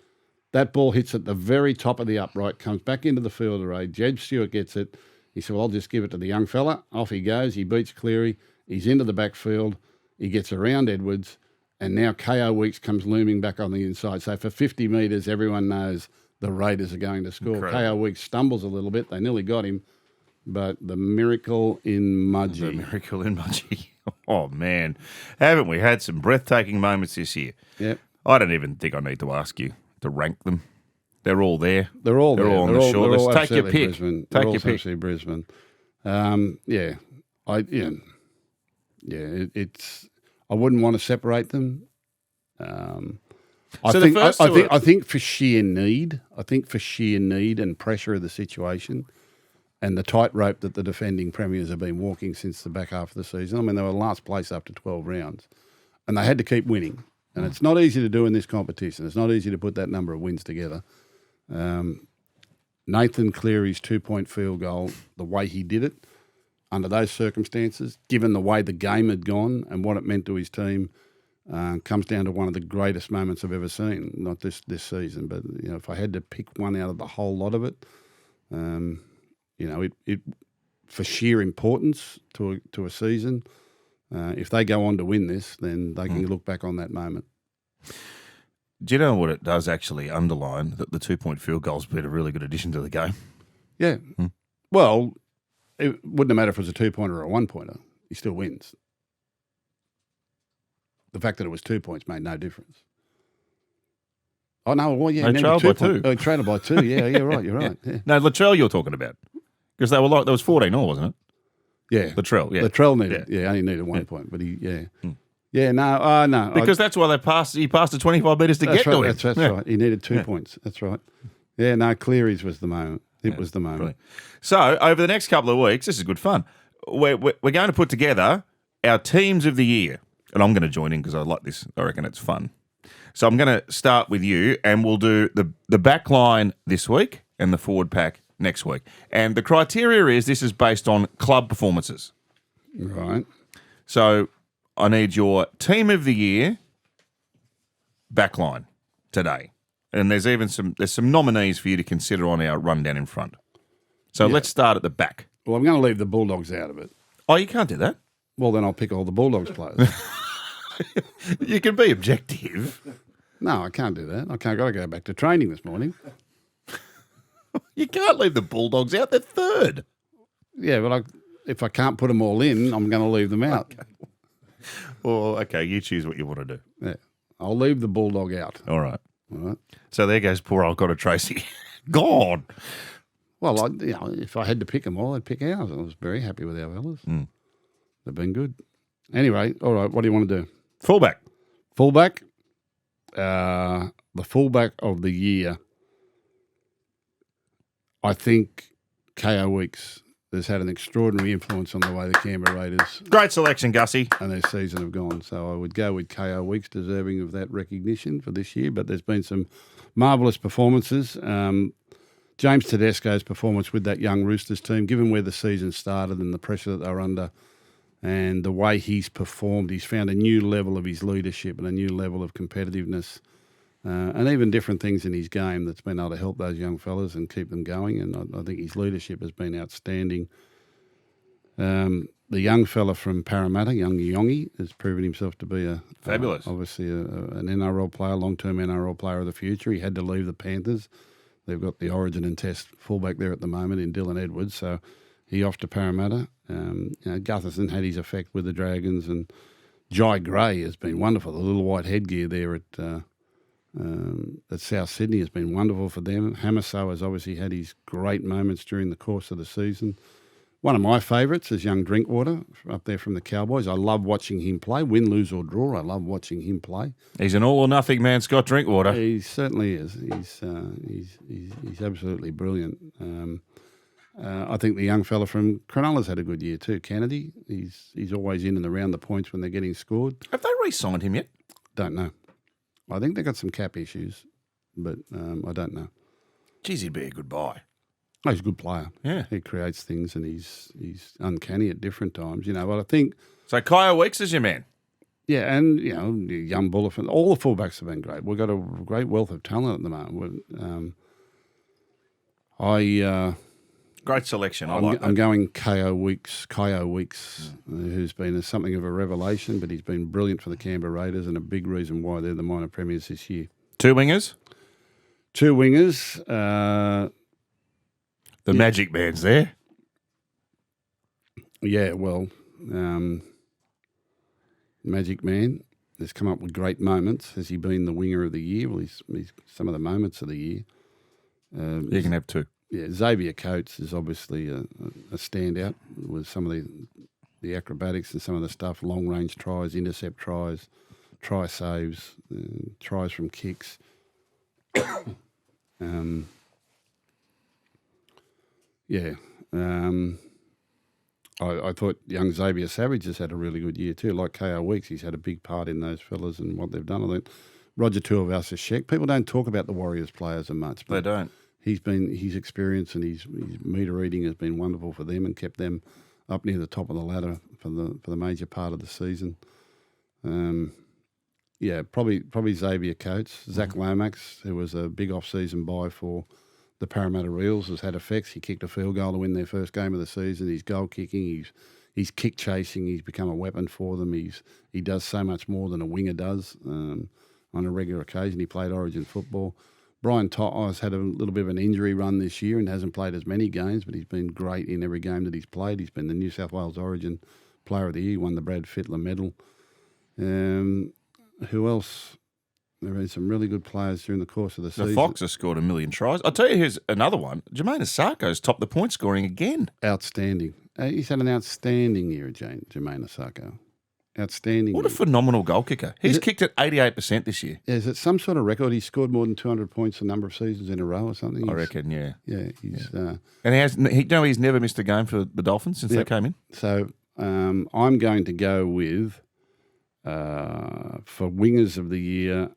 That ball hits at the very top of the upright, comes back into the field array. Jed Stewart gets it. He said, well, I'll just give it to the young fella. Off he goes. He beats Cleary. He's into the backfield. He gets around Edwards, and now K.O. Weeks comes looming back on the inside. So for 50 metres, everyone knows the Raiders are going to score. K.O. Weeks stumbles a little bit. They nearly got him, but the miracle in Mudgee. The miracle in Mudgee. Oh, man. Haven't we had some breathtaking moments this year? Yep. I don't even think I need to ask you to rank them. They're all there. They're all on the shortlist. Take your pick. Brisbane. Take your pick. Brisbane. It's. I wouldn't want to separate them. I think for sheer need. I think for sheer need and pressure of the situation, and the tightrope that the defending premiers have been walking since the back half of the season. I mean, they were last place after 12 rounds, and they had to keep winning. And it's not easy to do in this competition. It's not easy to put that number of wins together. Nathan Cleary's 2-point field goal, the way he did it, under those circumstances, given the way the game had gone and what it meant to his team, comes down to one of the greatest moments I've ever seen. Not this season, but if I had to pick one out of the whole lot of it, it for sheer importance to a season. If they go on to win this, then they can look back on that moment. Do you know what it does actually underline? That the 2-point field goal's been a really good addition to the game. Yeah. Well, it wouldn't have mattered if it was a 2-pointer or a 1-pointer. He still wins. The fact that it was 2 points made no difference. Oh, no, well, yeah. They trailed by 2. They trailed by 2, yeah, right, you're right. Yeah. No, Latrell you're talking about. Because there was 14-all, wasn't it? Yeah. Latrell, yeah. Latrell only needed 1 point, but he. No. Because that's why he passed the 25 metres to get to him. That's right. He needed 2 points. That's right. Yeah, no, Cleary's was the moment. It was the moment. Brilliant. So, over the next couple of weeks, this is good fun. We're going to put together our teams of the year. And I'm going to join in because I like this. I reckon it's fun. So I'm going to start with you, and we'll do the back line this week and the forward pack next week. And the criteria is this is based on club performances. Right. So I need your team of the year back line today. And there's some nominees for you to consider on our rundown in front. So let's start at the back. Well, I'm going to leave the Bulldogs out of it. Oh, you can't do that. Well, then I'll pick all the Bulldogs players. You can be objective. No, I can't do that. I can't. Got to go back to training this morning. You can't leave the Bulldogs out. They're third. Yeah, but if I can't put them all in, I'm going to leave them out. Okay. Well, okay, you choose what you want to do. Yeah, I'll leave the Bulldog out. All right. So there goes poor old Connor Tracy. God. Well, if I had to pick them all, I'd pick ours. I was very happy with our fellas. They've been good. Anyway, all right, what do you want to do? Fullback. Fullback. The fullback of the year, I think KO Weeks has had an extraordinary influence on the way the Canberra Raiders Great selection, Gussie. and their season have gone. So I would go with KO Weeks, deserving of that recognition for this year. But there's been some marvellous performances. James Tedesco's performance with that young Roosters team, given where the season started and the pressure that they were under and the way he's performed, he's found a new level of his leadership and a new level of competitiveness and even different things in his game that's been able to help those young fellas and keep them going. And I think his leadership has been outstanding. The young fella from Parramatta, young Yongi, has proven himself to be Fabulous. Obviously an NRL player, long-term NRL player of the future. He had to leave the Panthers. They've got the Origin and Test fullback there at the moment in Dylan Edwards, so he off to Parramatta. Gutherson had his effect with the Dragons, and Jai Gray has been wonderful. The little white headgear there at South Sydney has been wonderful for them. Hamaso has obviously had his great moments during the course of the season. One of my favourites is young Drinkwater up there from the Cowboys. I love watching him play, win, lose or draw. I love watching him play. He's an all-or-nothing man, Scott Drinkwater. He certainly is. He's absolutely brilliant. I think the young fella from Cronulla's had a good year too. Kennedy, he's always in and around the points when they're getting scored. Have they re-signed him yet? Don't know. I think they've got some cap issues, but I don't know. Geez, he'd be a good buy. Oh, he's a good player. Yeah. He creates things and he's uncanny at different times, But I think... So Kyle Weeks is your man? Yeah, and, young Bulletin, all the fullbacks have been great. We've got a great wealth of talent at the moment. Great selection. I'm going Kyo Weeks, who's been something of a revelation, but he's been brilliant for the Canberra Raiders and a big reason why they're the minor premiers this year. Two wingers? Two wingers. The Magic Man's there. Yeah, well, Magic Man has come up with great moments. Has he been the winger of the year? Well, he's some of the moments of the year. You can have two. Yeah, Xavier Coates is obviously a standout with some of the acrobatics and some of the stuff, long-range tries, intercept tries, try saves, tries from kicks. I thought young Xavier Savage has had a really good year too. Like KO Weeks, he's had a big part in those fellas and what they've done. I think Roger Tuivasa-Sheck, people don't talk about the Warriors players as much. They don't. His experience and his meter reading has been wonderful for them and kept them up near the top of the ladder for the major part of the season. Probably Xavier Coates. Zach Lomax, who was a big off-season buy for the Parramatta Eels, has had effects. He kicked a field goal to win their first game of the season. He's goal kicking. He's kick chasing. He's become a weapon for them. He does so much more than a winger does on a regular occasion. He played Origin football. Brian To'o's had a little bit of an injury run this year and hasn't played as many games, but he's been great in every game that he's played. He's been the New South Wales Origin Player of the Year. He won the Brad Fittler medal. Who else? There have been some really good players during the course of the season. The Fox has scored 1 million tries. I'll tell you, here's another one. Jermaine Asarko's topped the point scoring again. Outstanding. He's had an outstanding year, Jermaine Asarko. Outstanding. What a phenomenal goal kicker. He's kicked at 88% this year. Yeah, is it some sort of record? He scored more than 200 points a number of seasons in a row or something? I reckon, yeah. Yeah, he's... And he's never missed a game for the Dolphins since they came in? So I'm going to go with, for wingers of the year,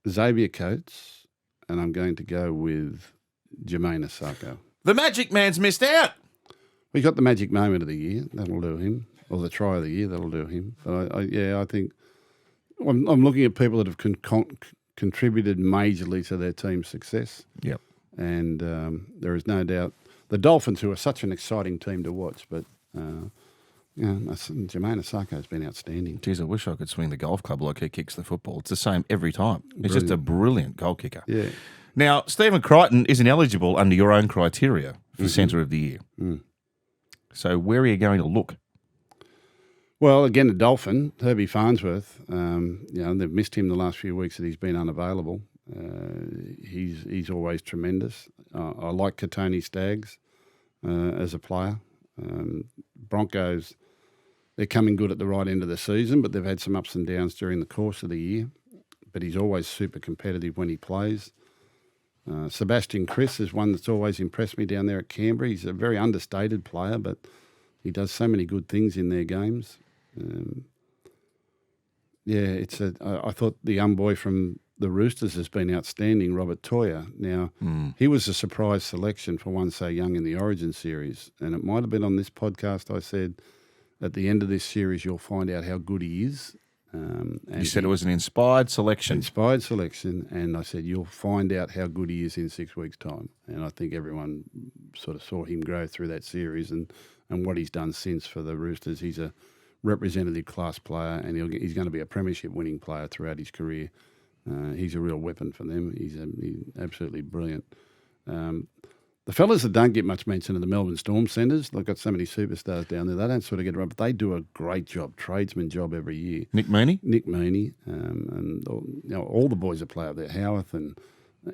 Xavier Coates, and I'm going to go with Jermaine Asarko. The Magic Man's missed out. We got the magic moment of the year. That'll do him. Or the try of the year. That'll do him. But I think I'm looking at people that have contributed majorly to their team's success. Yep. And there is no doubt the Dolphins, who are such an exciting team to watch, but Jermaine Asarko has been outstanding. Geez, I wish I could swing the golf club like he kicks the football. It's the same every time. He's just a brilliant goal kicker. Yeah. Now, Stephen Crichton isn't eligible under your own criteria for Centre of the Year. Mm. So where are you going to look? Well, again, the Dolphin, Herbie Farnsworth. They've missed him the last few weeks that he's been unavailable. He's always tremendous. I like Katoni Staggs as a player. Broncos, they're coming good at the right end of the season, but they've had some ups and downs during the course of the year. But he's always super competitive when he plays. Sebastian Chris is one that's always impressed me down there at Canberra. He's a very understated player, but he does so many good things in their games. I thought the young boy from the Roosters has been outstanding, Robert Toya. Now, he was a surprise selection for one so young in the Origin series, and it might have been on this podcast I said, at the end of this series, you'll find out how good he is. And you said it was an inspired selection. Inspired selection, and I said you'll find out how good he is in 6 weeks' time. And I think everyone sort of saw him grow through that series and what he's done since for the Roosters. He's a representative class player, and he's going to be a premiership winning player throughout his career. He's a real weapon for them. He's absolutely brilliant. The fellas that don't get much mention in the Melbourne Storm centres, they've got so many superstars down there, they don't sort of get around, but they do a great job, tradesman job every year. Nick Meaney, and all the boys that play up there, Howarth, and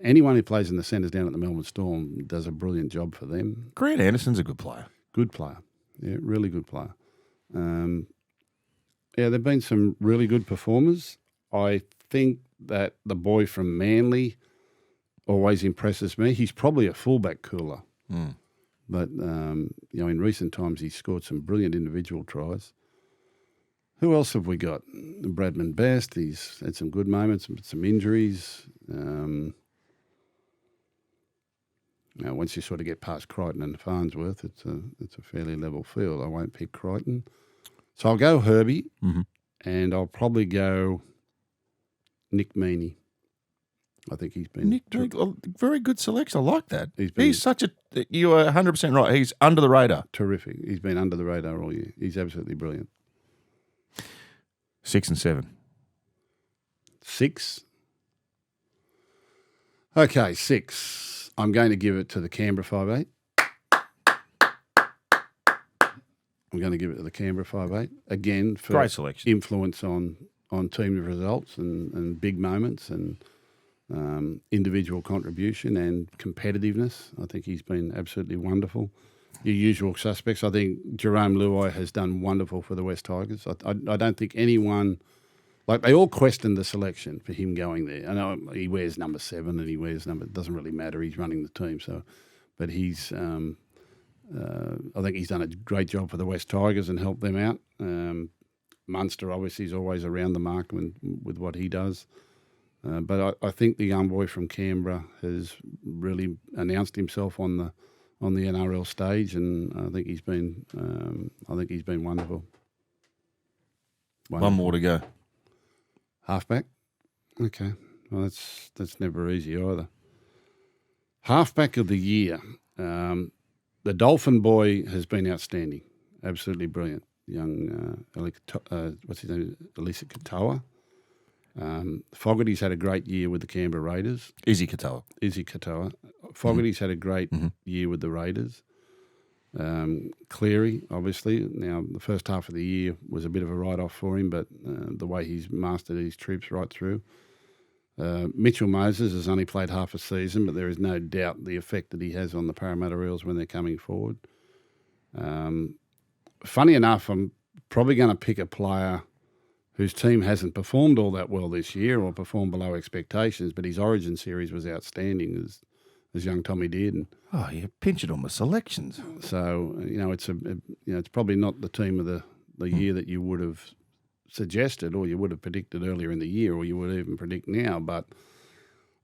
anyone who plays in the centres down at the Melbourne Storm does a brilliant job for them. Grant Anderson's a good player. Good player, yeah, really good player. There've been some really good performers. I think that the boy from Manly always impresses me. He's probably a fullback cooler. But, in recent times he's scored some brilliant individual tries. Who else have we got? Bradman Best. He's had some good moments, some injuries. Once you sort of get past Crichton and Farnsworth, it's a fairly level field. I won't pick Crichton. So I'll go Herbie, and I'll probably go Nick Meaney. I think he's been... very good selection. I like that. He's such a... You are 100% right. He's under the radar. Terrific. He's been under the radar all year. He's absolutely brilliant. 6 and 7. 6? Okay, 6. I'm going to give it to the Canberra 5'8". I'm going to give it to the Canberra 5'8". Again, for great selection. Influence on team results and big moments and individual contribution and competitiveness. I think he's been absolutely wonderful. Your usual suspects. I think Jerome Luai has done wonderful for the West Tigers. I don't think anyone... they all questioned the selection for him going there. I know he wears number 7 and he wears number... It doesn't really matter. He's running the team. But he's... I think he's done a great job for the West Tigers and helped them out. Munster obviously is always around the mark with what he does. But I think the young boy from Canberra has really announced himself on the NRL stage, and I think he's been wonderful. One more to go. Halfback. Okay, well that's never easy either. Halfback of the year. The Dolphin boy has been outstanding, absolutely brilliant. Young Elisa Katoa. Fogarty's had a great year with the Canberra Raiders. Izzy Katoa. Fogarty's had a great year with the Raiders. Cleary, obviously. Now, the first half of the year was a bit of a write-off for him, but the way he's mastered his troops right through. Mitchell Moses has only played half a season, but there is no doubt the effect that he has on the Parramatta Eels when they're coming forward. Funny enough, I'm probably going to pick a player whose team hasn't performed all that well this year or performed below expectations, but his Origin series was outstanding as young Tommy Dearden. Oh, you're pinching on the selections. So, it's probably not the team of the year that you would have suggested or you would have predicted earlier in the year or you would even predict now, but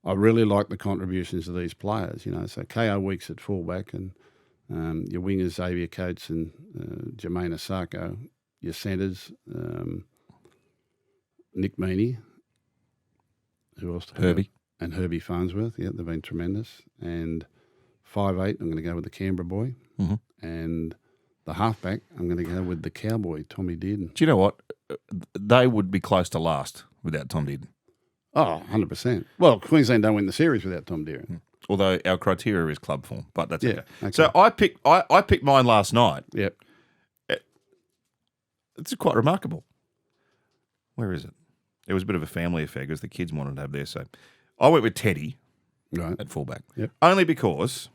I really like the contributions of these players, So K.O. Weeks at fullback and your wingers Xavier Coates and Jermaine Asako, your centres, Nick Meaney, who else? Herbie. And Herbie Farnsworth, yeah, they've been tremendous. And 5'8", I'm going to go with the Canberra boy. And the halfback, I'm going to go with the Cowboy, Tommy Dearden. Do you know what? They would be close to last without Tom Dearden. Oh, 100%. Well, Queensland don't win the series without Tom Dearden. Although our criteria is club form, but that's okay. Okay. So I picked mine last night. Yep. It's quite remarkable. Where is it? It was a bit of a family affair because the kids wanted to have theirs. So I went with Teddy. at fullback. Yep. Only because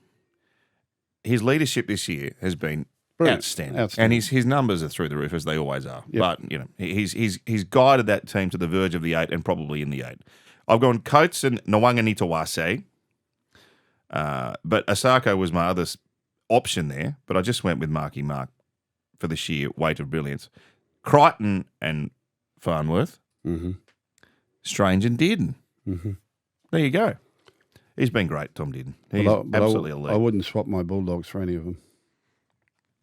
his leadership this year has been Brilliant. outstanding. And his numbers are through the roof, as they always are. Yep. But, you know, he's guided that team to the verge of the 8 and probably in the 8. I've gone Coates and Nawaqanitawase. But Asako was my other option there, but I just went with Marky Mark for the sheer weight of brilliance. Crichton and Farnworth. Mm-hmm. Strange and Dearden. Mm-hmm. There you go. He's been great, Tom Dearden. He's absolutely elite. I wouldn't swap my Bulldogs for any of them.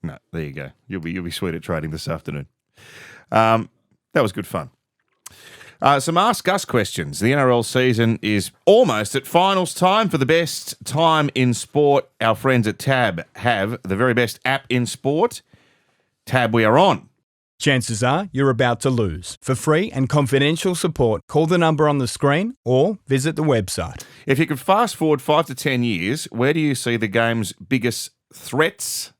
No, there you go. You'll be sweet at trading this afternoon. That was good fun. Some Ask Gus questions. The NRL season is almost at finals time. For the best time in sport, our friends at Tab have the very best app in sport. Tab, we are on. Chances are you're about to lose. For free and confidential support, call the number on the screen or visit the website. If you could fast forward 5 to 10 years, where do you see the game's biggest threats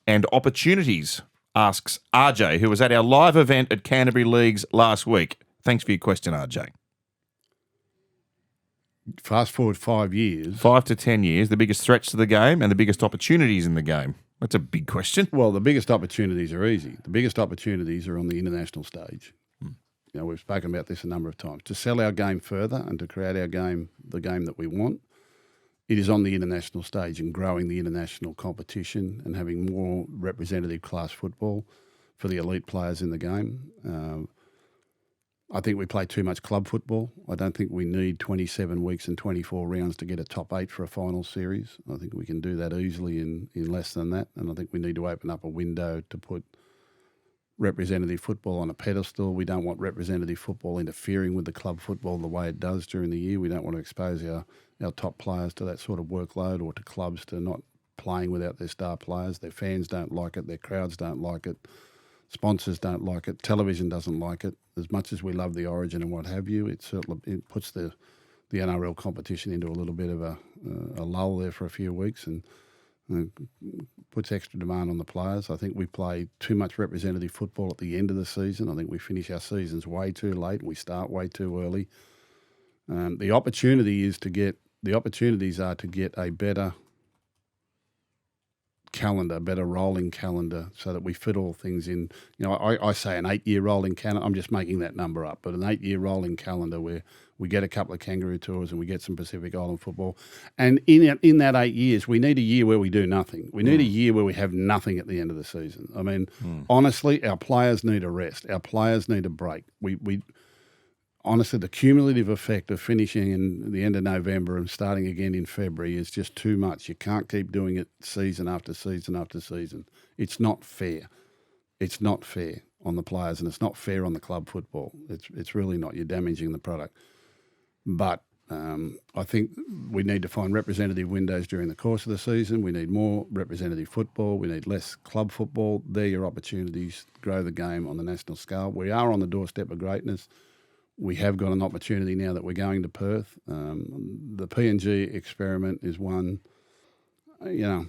and opportunities? Asks RJ, who was at our live event at Canterbury Leagues last week. Thanks for your question, RJ. Fast forward 5 years. 5 to 10 years, the biggest threats to the game and the biggest opportunities in the game. That's a big question. Well, the biggest opportunities are easy. The biggest opportunities are on the international stage. You know, we've spoken about this a number of times. To sell our game further and to create our game, the game that we want, it is on the international stage and growing the international competition and having more representative class football for the elite players in the game. I think we play too much club football. I don't think we need 27 weeks and 24 rounds to get a top 8 for a final series. I think we can do that easily in less than that. And I think we need to open up a window to put representative football on a pedestal. We don't want representative football interfering with the club football the way it does during the year. We don't want to expose our top players to that sort of workload or to clubs to not playing without their star players. Their fans don't like it. Their crowds don't like it. Sponsors don't like it. Television doesn't like it. As much as we love the Origin and what have you, it puts the NRL competition into a little bit of a lull there for a few weeks and puts extra demand on the players. I think we play too much representative football at the end of the season. I think we finish our seasons way too late. We start way too early. The opportunities are to get a better calendar, better rolling calendar, so that we fit all things in. You know, I say an 8-year rolling calendar. I'm just making that number up, but an 8-year rolling calendar where we get a couple of Kangaroo tours and we get some Pacific Island football. And in that 8 years, we need a year where we do nothing. We need a year where we have nothing at the end of the season. I mean, honestly, our players need a rest. Our players need a break. We honestly, the cumulative effect of finishing in the end of November and starting again in February is just too much. You can't keep doing it season after season after season. It's not fair. It's not fair on the players, and it's not fair on the club football. It's really not. You're damaging the product. But I think we need to find representative windows during the course of the season. We need more representative football. We need less club football. They're your opportunities to grow the game on the national scale. We are on the doorstep of greatness. We have got an opportunity now that we're going to Perth. The PNG experiment is one. You know,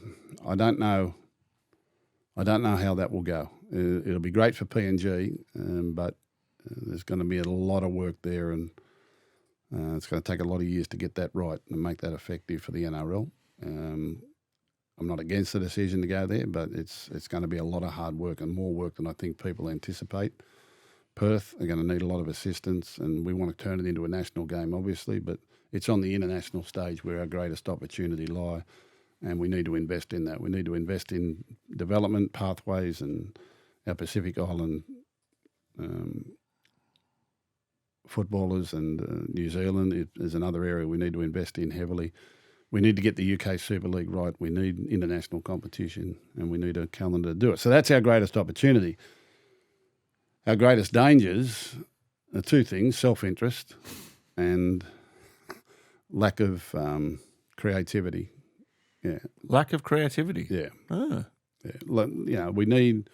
I don't know how that will go. It'll be great for PNG, but there's going to be a lot of work there, and it's going to take a lot of years to get that right and make that effective for the NRL. I'm not against the decision to go there, but it's going to be a lot of hard work and more work than I think people anticipate. Perth are going to need a lot of assistance, and we want to turn it into a national game, obviously, but it's on the international stage where our greatest opportunity lie, and we need to invest in that. We need to invest in development pathways, and our Pacific Island footballers and New Zealand is another area we need to invest in heavily. We need to get the UK Super League right. We need international competition, and we need a calendar to do it. So that's our greatest opportunity. Our greatest dangers are two things: self-interest and lack of creativity. Yeah, Lack of creativity. yeah, Ah. yeah. You know, we need.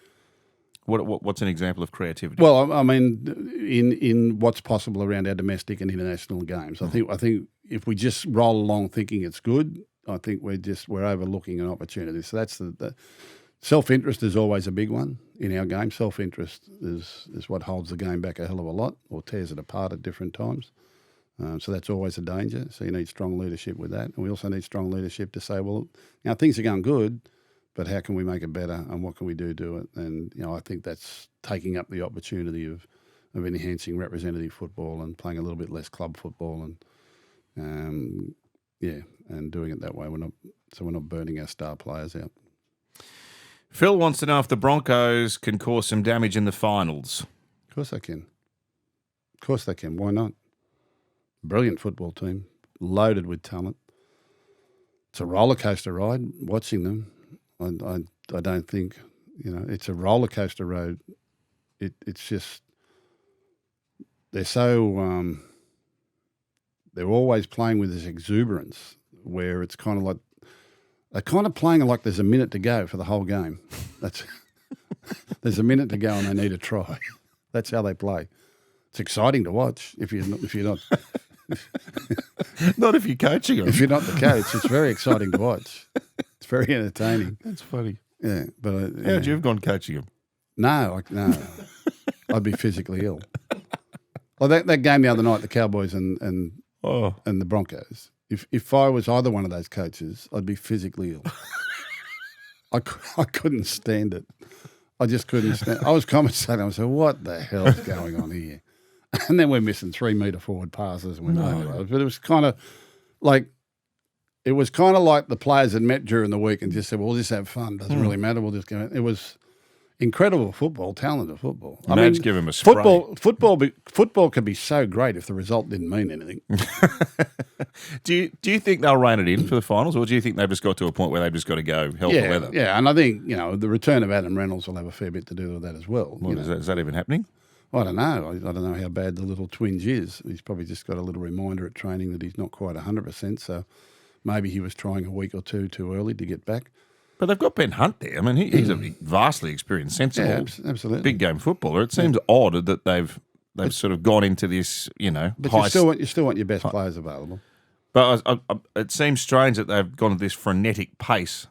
What's an example of creativity? Well, I mean, in what's possible around our domestic and international games. I think if we just roll along thinking it's good, I think we're overlooking an opportunity. So that's the self-interest is always a big one in our game. Self-interest is what holds the game back a hell of a lot or tears it apart at different times. So that's always a danger. So you need strong leadership with that. And we also need strong leadership to say, well, things are going good, but how can we make it better and what can we do to it? And, I think that's taking up the opportunity of enhancing representative football and playing a little bit less club football and doing it that way. We're not burning our star players out. Phil wants to know if the Broncos can cause some damage in the finals. Of course they can. Of course they can. Why not? Brilliant football team, loaded with talent. It's a roller coaster ride watching them. I don't think, it's a roller coaster road. It's just, they're so, they're always playing with this exuberance where it's kind of like, they're kind of playing like there's a minute to go for the whole game. There's a minute to go and they need a try. That's how they play. It's exciting to watch if you're not Not if you're coaching them. If you're not the coach, it's very exciting to watch. It's very entertaining. That's funny. Yeah, but how'd you have gone coaching them? No, I'd be physically ill. Well, that game the other night, the Cowboys and the Broncos. If I was either one of those coaches, I'd be physically ill. I couldn't stand it. I just couldn't stand it. I was commentating. I was like, what the hell's going on here? And then we're missing 3 metre forward passes. And but it was kind of like the players had met during the week and just said, well, we'll just have fun. Doesn't really matter. We'll just go. It was incredible football, talented football. Madge give him a spray. Football can be so great if the result didn't mean anything. Do you think they'll rein it in for the finals, or do you think they've just got to a point where they've just got to go hell for leather? Yeah, and I think the return of Adam Reynolds will have a fair bit to do with that as well. Is that even happening? I don't know. I don't know how bad the little twinge is. He's probably just got a little reminder at training that he's not quite 100%. So maybe he was trying a week or two too early to get back. But they've got Ben Hunt there. I mean, he's a vastly experienced, sensible, absolutely big game footballer. It seems odd that they've sort of gone into this, But high. You still want your best players available. But it seems strange that they've gone at this frenetic pace.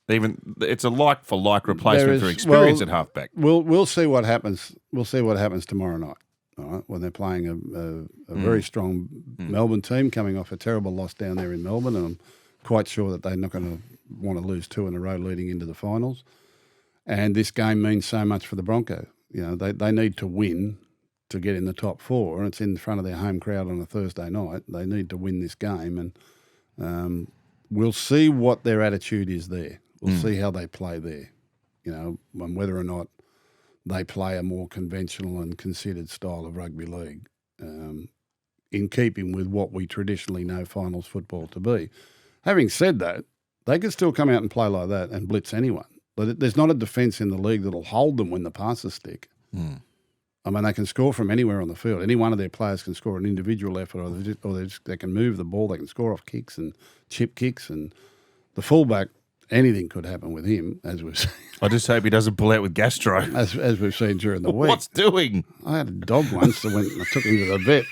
It's a like-for-like replacement for experience at halfback. We'll see what happens. We'll see what happens tomorrow night. All right, when they're playing a very strong Melbourne team coming off a terrible loss down there in Melbourne, and I'm quite sure that they're not going to want to lose 2 in a row leading into the finals. And this game means so much for the Broncos. They need to win to get in the top 4, and it's in front of their home crowd on a Thursday night. They need to win this game, and we'll see what their attitude is there. We'll see how they play there, and whether or not they play a more conventional and considered style of rugby league, in keeping with what we traditionally know finals football to be. Having said that, they could still come out and play like that and blitz anyone. But there's not a defence in the league that'll hold them when the passes stick. I mean, they can score from anywhere on the field. Any one of their players can score an individual effort, or they can move the ball. They can score off kicks and chip kicks. And the fullback, anything could happen with him, as we've seen. I just hope he doesn't pull out with gastro. As we've seen during the week. What's doing? I had a dog once that I took him to the vet.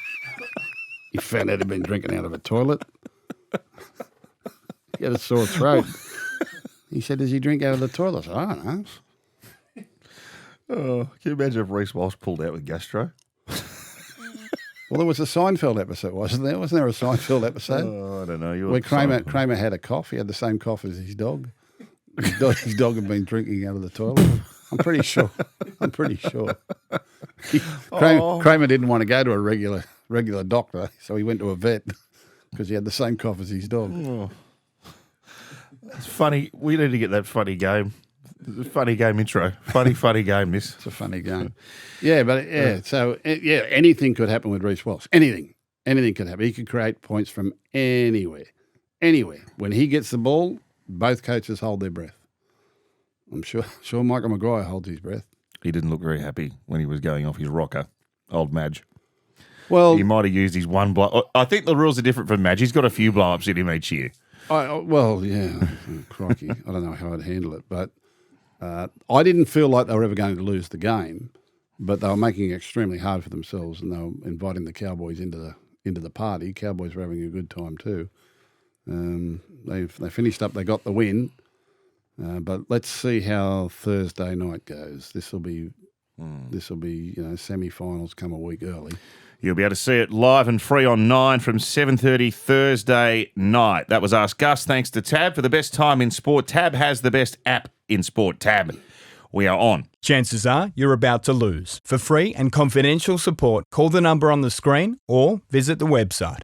He found out he'd been drinking out of a toilet. He had a sore throat. He said, does he drink out of the toilet? I said, I don't know. Oh, can you imagine if Reece Walsh pulled out with gastro? Well, there was a Seinfeld episode, wasn't there? Wasn't there a Seinfeld episode? Oh, I don't know. Where Kramer had a cough. He had the same cough as his dog. His dog had been drinking out of the toilet. I'm pretty sure. Kramer didn't want to go to a regular doctor, so he went to a vet because he had the same cough as his dog. Oh. It's funny. We need to get that funny game. Funny game intro. Funny game, this. It's a funny game. Yeah, but so anything could happen with Reece Walsh. Anything could happen. He could create points from anywhere. When he gets the ball, both coaches hold their breath. I'm sure Michael Maguire holds his breath. He didn't look very happy when he was going off his rocker, old Madge. Well, he might have used his one blow. I think the rules are different for Madge. He's got a few blow-ups in him each year. Crikey. I don't know how I'd handle it, but I didn't feel like they were ever going to lose the game, but they were making it extremely hard for themselves, and they were inviting the Cowboys into the party. Cowboys were having a good time too. They finished up. They got the win, but let's see how Thursday night goes. This will be This will be, semi-finals come a week early. You'll be able to see it live and free on 9 from 7:30 Thursday night. That was Ask Gus. Thanks to Tab for the best time in sport. Tab has the best app in sport. Tab, we are on. Chances are you're about to lose. For free and confidential support, call the number on the screen or visit the website.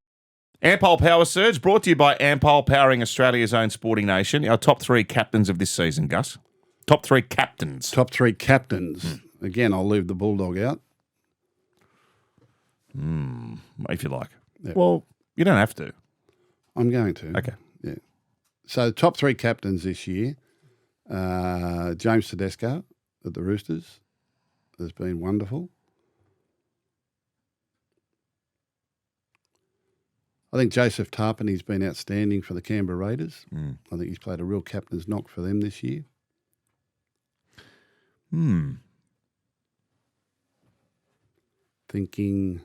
Ampol Power Surge brought to you by Ampol, powering Australia's own sporting nation. Our top 3 captains of this season, Gus. Top 3 captains. Top 3 captains. Again, I'll leave the Bulldog out. If you like. Yep. Well, you don't have to. I'm going to. Okay. Yeah. So top 3 captains this year. James Tedesco at the Roosters has been wonderful. I think Joseph Tarpany's been outstanding for the Canberra Raiders. I think he's played a real captain's knock for them this year. Thinking.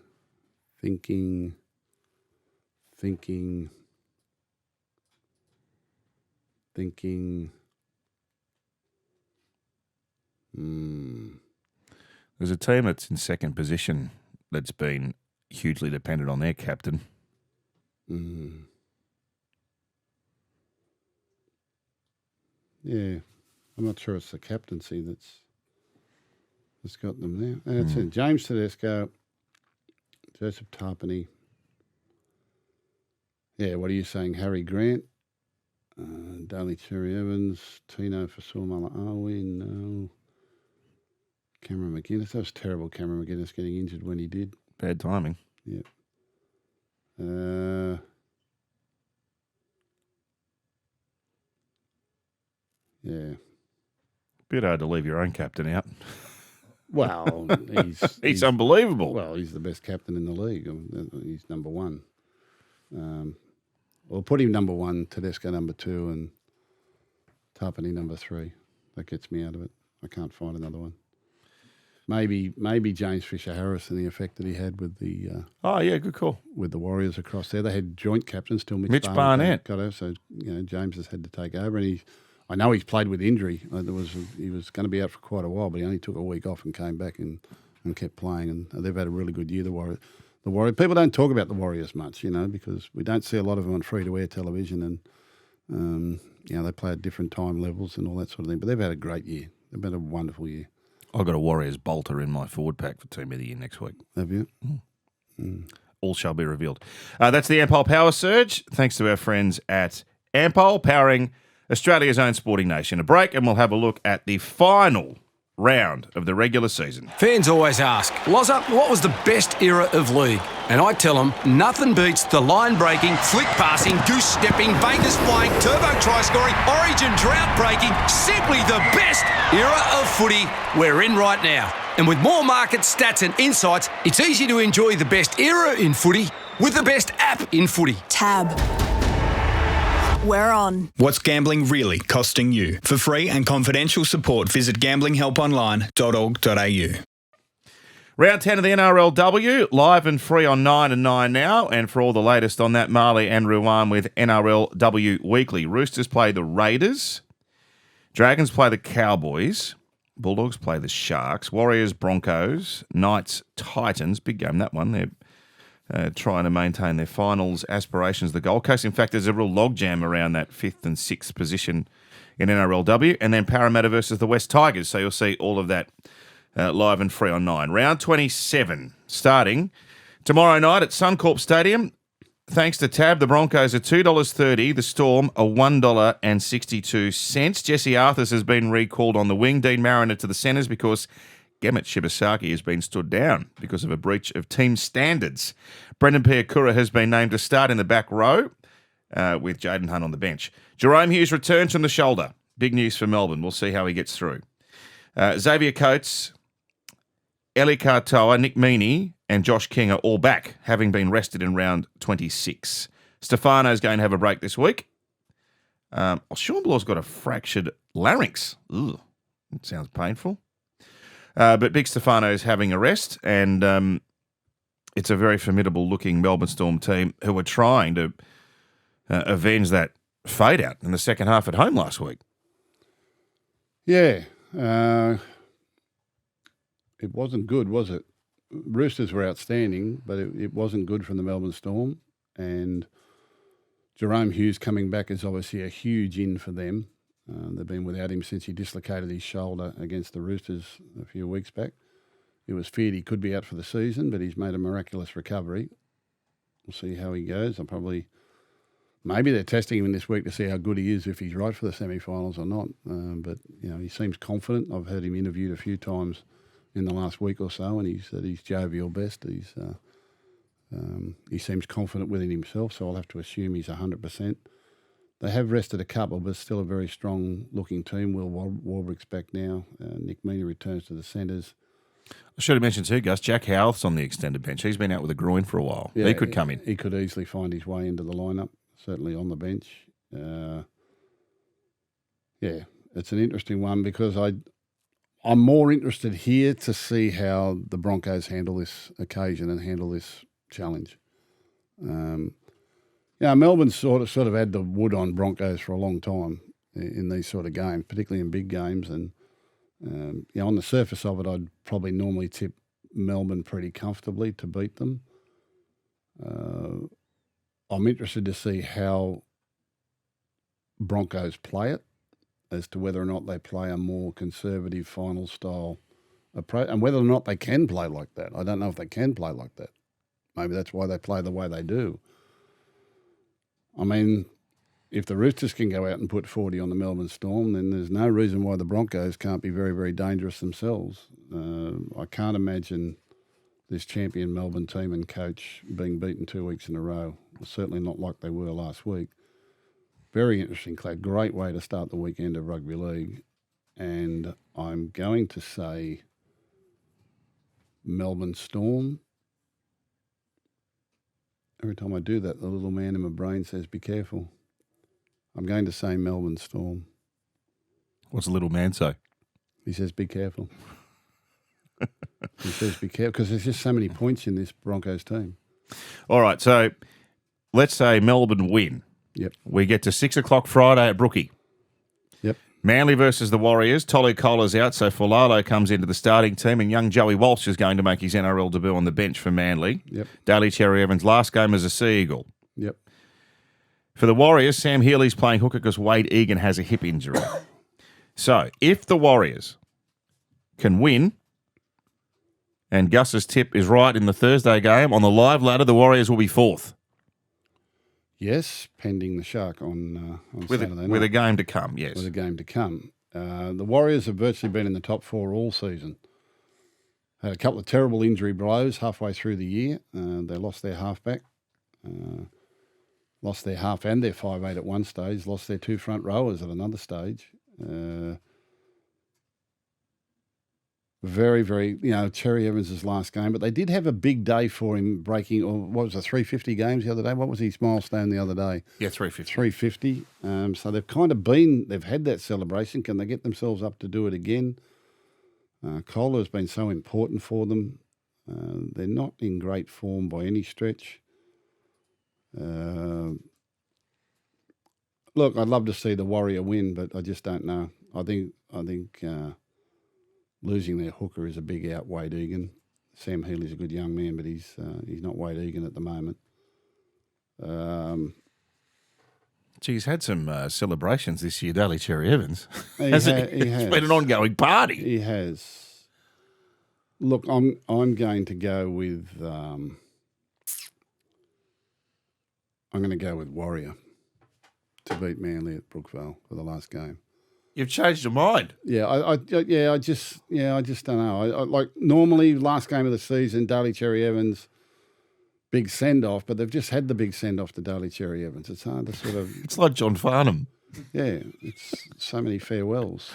There's a team that's in second position that's been hugely dependent on their captain. Yeah, I'm not sure it's the captaincy that's got them there. That's it. James Tedesco, Joseph Tarpany. Yeah, what are you saying? Harry Grant, Daly Cherry Evans, Tino Fasumala Arwin, no. Cameron McGuinness. That was terrible, Cameron McGuinness getting injured when he did. Bad timing. Yeah. Yeah. Bit hard to leave your own captain out. Well, he's unbelievable. Well, he's the best captain in the league. He's number 1. We'll put him number 1, Tedesco number 2, and Tarpany number 3. That gets me out of it. I can't find another one. Maybe James Fisher-Harris and the effect that he had with the good call. with the Warriors across there. They had joint captains till Mitch Barnett got over, so James has had to take over, and I know he's played with injury. He was going to be out for quite a while, but he only took a week off and came back and kept playing, and they've had a really good year. The Warriors. People don't talk about the Warriors much, because we don't see a lot of them on free-to-air television, and they play at different time levels and all that sort of thing. But they've had a great year. They've had a wonderful year. I've got a Warriors bolter in my forward pack for Team of the Year next week. Have you? All shall be revealed. That's the Ampol Power Surge. Thanks to our friends at Ampol, powering Australia's own sporting nation. A break, and we'll have a look at the final round of the regular season. Fans always ask, Loza, what was the best era of league? And I tell them, nothing beats the line-breaking, flick-passing, goose-stepping, Vegas-flying, turbo try-scoring, origin drought-breaking, simply the best era of footy we're in right now. And with more market stats and insights, it's easy to enjoy the best era in footy with the best app in footy. Tab. We're on. What's gambling really costing you? For free and confidential support, visit gamblinghelponline.org.au. Round 10 of the NRLW, live and free on 9 and 9 now. And for all the latest on that, Marley and Ruan with NRLW Weekly. Roosters play the Raiders. Dragons play the Cowboys. Bulldogs play the Sharks. Warriors, Broncos. Knights, Titans. Big game, that one. They're trying to maintain their finals aspirations. The Gold Coast, in fact, there's a real logjam around that 5th and 6th position in NRLW. And then Parramatta versus the West Tigers. So you'll see all of that live and free on 9. Round 27, starting tomorrow night at Suncorp Stadium. Thanks to Tab, the Broncos are $2.30. The Storm are $1.62. Jesse Arthurs has been recalled on the wing. Dean Mariner to the centres because Gemmet Shibasaki has been stood down because of a breach of team standards. Brendan Piakura has been named to start in the back row with Jaden Hunt on the bench. Jerome Hughes returns from the shoulder. Big news for Melbourne. We'll see how he gets through. Xavier Coates, Eli Katoa, Nick Meaney and Josh King are all back, having been rested in round 26. Stefano's going to have a break this week. Sean Blaw's got a fractured larynx. Ugh, that sounds painful. But Big Stefano's having a rest, and it's a very formidable-looking Melbourne Storm team who are trying to avenge that fade-out in the second half at home last week. Yeah. it wasn't good, was it? Roosters were outstanding, but it wasn't good from the Melbourne Storm. And Jerome Hughes coming back is obviously a huge in for them. They've been without him since he dislocated his shoulder against the Roosters a few weeks back. It was feared he could be out for the season, but he's made a miraculous recovery. We'll see how he goes. Maybe they're testing him this week to see how good he is, if he's right for the semi-finals or not. But he seems confident. I've heard him interviewed a few times in the last week or so, and he said he's jovial best. He seems confident within himself, so I'll have to assume he's 100%. They have rested a couple, but still a very strong-looking team. Will Warbrick's back now. Nick Meaney returns to the centres. I should have mentioned too, Gus, Jack Howarth's on the extended bench. He's been out with a groin for a while. Yeah, he could come in. He could easily find his way into the lineup, certainly on the bench. It's an interesting one because I'm more interested here to see how the Broncos handle this occasion and handle this challenge. Melbourne's sort of had the wood on Broncos for a long time in these sort of games, particularly in big games. And on the surface of it, I'd probably normally tip Melbourne pretty comfortably to beat them. I'm interested to see how Broncos play it, as to whether or not they play a more conservative final style approach, and whether or not they can play like that. I don't know if they can play like that. Maybe that's why they play the way they do. I mean, if the Roosters can go out and put 40 on the Melbourne Storm, then there's no reason why the Broncos can't be very, very dangerous themselves. I can't imagine this champion Melbourne team and coach being beaten 2 weeks in a row. Certainly not like they were last week. Very interesting, Clay. Great way to start the weekend of rugby league. And I'm going to say Melbourne Storm. Every time I do that, the little man in my brain says, be careful. I'm going to say Melbourne Storm. What's the little man say? He says, be careful. He says, be careful, because there's just so many points in this Broncos team. All right, so let's say Melbourne win. Yep. We get to 6 o'clock Friday at Brookie. Yep. Manly versus the Warriors. Tolu Kola's out, so Folalo comes into the starting team, and young Joey Walsh is going to make his NRL debut on the bench for Manly. Yep. Daly Cherry Evans' last game as a Sea Eagle. Yep. For the Warriors, Sam Healy's playing hooker because Wade Egan has a hip injury. So, if the Warriors can win, and Gus's tip is right in the Thursday game, on the live ladder, the Warriors will be fourth. Yes, pending the Shark on Saturday night. With a game to come, yes. With a game to come. The Warriors have virtually been in the top four all season. Had a couple of terrible injury blows halfway through the year. They lost their halfback, lost their half and their 5'8" at one stage, lost their two front rowers at another stage. Very, very, Cherry Evans' last game, but they did have a big day for him breaking, or what was it, 350 games the other day? What was his milestone the other day? Yeah, 350. 350. So they've they've had that celebration. Can they get themselves up to do it again? Kohler has been so important for them. They're not in great form by any stretch. Look, I'd love to see the Warrior win, but I just don't know. I think losing their hooker is a big out, Wade Egan. Sam Healy's a good young man, but he's not Wade Egan at the moment. He's had some celebrations this year, Daly Cherry Evans. He has. It's been an ongoing party. He has. Look, I'm going to go with I'm going to go with Warrior to beat Manly at Brookvale for the last game. You've changed your mind. Yeah, I just don't know. I like normally last game of the season, Daly Cherry Evans, big send off, but they've just had the big send off to Daly Cherry Evans. It's hard to sort of. It's like John Farnham. Yeah, it's so many farewells.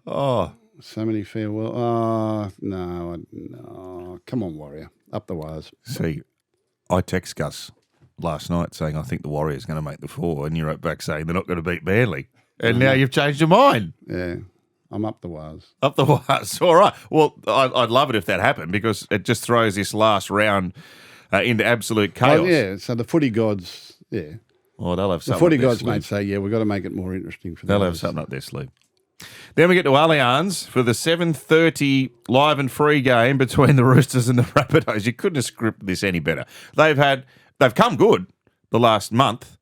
Oh, so many farewells. Oh no! Come on, Warrior, up the wires. See, I text Gus last night saying I think the Warriors are going to make the four, and you wrote back saying they're not going to beat Manly. And now you've changed your mind. Yeah, I'm up the wires. Up the wires. All right. Well, I'd love it if that happened because it just throws this last round into absolute chaos. Well, yeah, so the footy gods, yeah. Oh, they'll have something. The footy gods might say, yeah, we've got to make it more interesting for them. They'll have something up their sleeve. Then we get to Allianz for the 7:30 live and free game between the Roosters and the Rabbitohs. You couldn't have scripted this any better. They've come good the last month,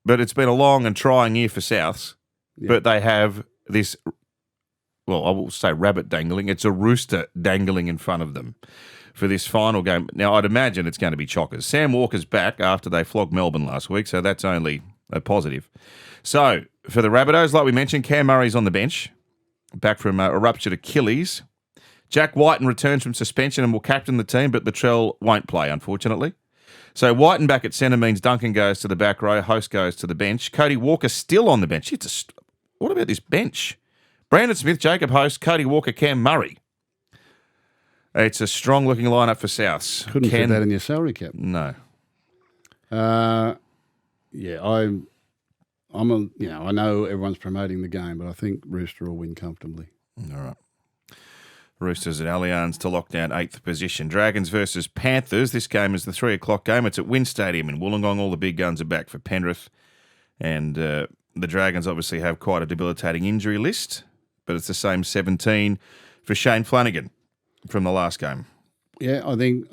but it's been a long and trying year for Souths. Yeah. But they have this, well, I will say rabbit dangling. It's a rooster dangling in front of them for this final game. Now, I'd imagine it's going to be chockers. Sam Walker's back after they flogged Melbourne last week, so that's only a positive. So, for the Rabbitohs, like we mentioned, Cam Murray's on the bench, back from a ruptured Achilles. Jack Whiten returns from suspension and will captain the team, but Latrell won't play, unfortunately. So, Whiten back at centre means Duncan goes to the back row, Host goes to the bench. Cody Walker still on the bench. What about this bench? Brandon Smith, Jacob Host, Cody Walker, Cam Murray. It's a strong-looking lineup for Souths. Couldn't fit that in your salary cap. No. I know everyone's promoting the game, but I think Rooster will win comfortably. All right. Roosters at Allianz to lock down 8th position. Dragons versus Panthers. This game is the 3 o'clock game. It's at Wynn Stadium in Wollongong. All the big guns are back for Penrith. And the Dragons obviously have quite a debilitating injury list, but it's the same 17 for Shane Flanagan from the last game. Yeah, I think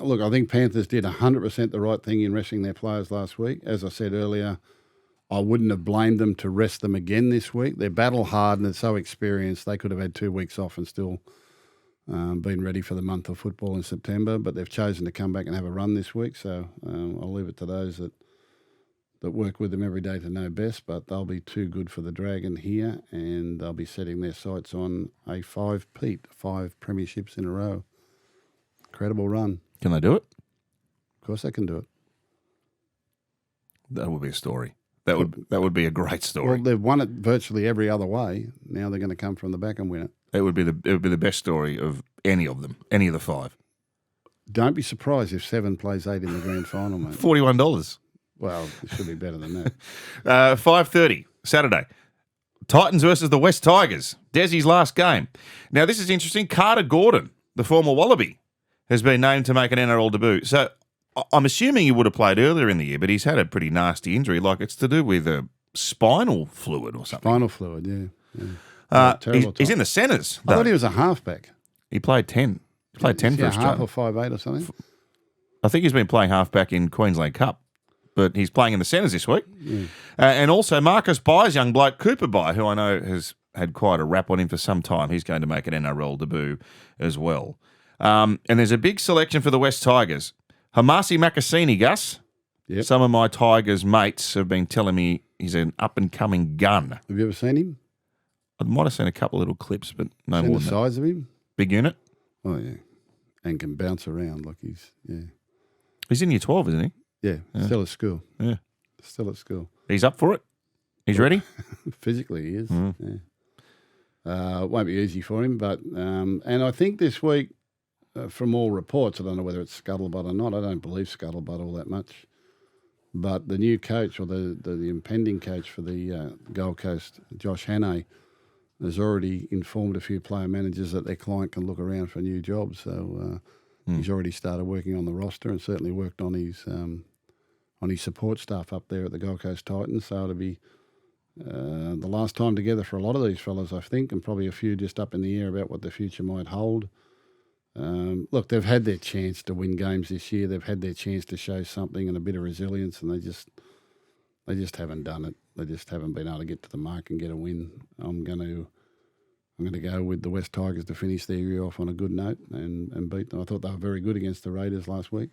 Panthers did 100% the right thing in resting their players last week. As I said earlier, I wouldn't have blamed them to rest them again this week. They're battle hard and they're so experienced. They could have had 2 weeks off and still been ready for the month of football in September, but they've chosen to come back and have a run this week. So I'll leave it to those that work with them every day to know best, but they'll be too good for the Dragon here, and they'll be setting their sights on a 5-peat, 5 premierships in a row. Incredible run. Can they do it? Of course they can do it. That would be a story. That would be a great story. Well, they've won it virtually every other way. Now they're going to come from the back and win it. It would be the best story of any of them, any of the 5. Don't be surprised if 7 plays 8 in the grand final, mate. $41. Well, it should be better than that. 5:30 Saturday. Titans versus the West Tigers. Desi's last game. Now, this is interesting. Carter Gordon, the former Wallaby, has been named to make an NRL debut. So I'm assuming he would have played earlier in the year, but he's had a pretty nasty injury. Like it's to do with a spinal fluid or something. Spinal fluid, yeah. He's in the centres. I thought he was a halfback. He played 10. He played 10 for Australia. Half or 5'8" or something? I think he's been playing halfback in Queensland Cup, but he's playing in the centres this week. Yeah. And also Marcus Bye's young bloke, Cooper Bye, who I know has had quite a rap on him for some time. He's going to make an NRL debut as well. And there's a big selection for the West Tigers. Hamasi Makasini, Gus. Yep. Some of my Tigers mates have been telling me he's an up-and-coming gun. Have you ever seen him? I might have seen a couple of little clips, but no more than that. The size of him? Big unit? Oh, yeah. And can bounce around like he's He's in year 12, isn't he? Yeah, still at school. Yeah. Still at school. He's up for it? He's ready? Physically, he is. Mm. Yeah. Won't be easy for him, but and I think this week, from all reports, I don't know whether it's scuttlebutt or not. I don't believe scuttlebutt all that much. But the new coach or the impending coach for the Gold Coast, Josh Hannay, has already informed a few player managers that their client can look around for new jobs. So he's already started working on the roster and certainly worked on his support staff up there at the Gold Coast Titans. So it'll be the last time together for a lot of these fellas, I think, and probably a few just up in the air about what the future might hold. Look, they've had their chance to win games this year. They've had their chance to show something and a bit of resilience, and they just haven't done it. They just haven't been able to get to the mark and get a win. I'm going to go with the West Tigers to finish their year off on a good note and beat them. I thought they were very good against the Raiders last week.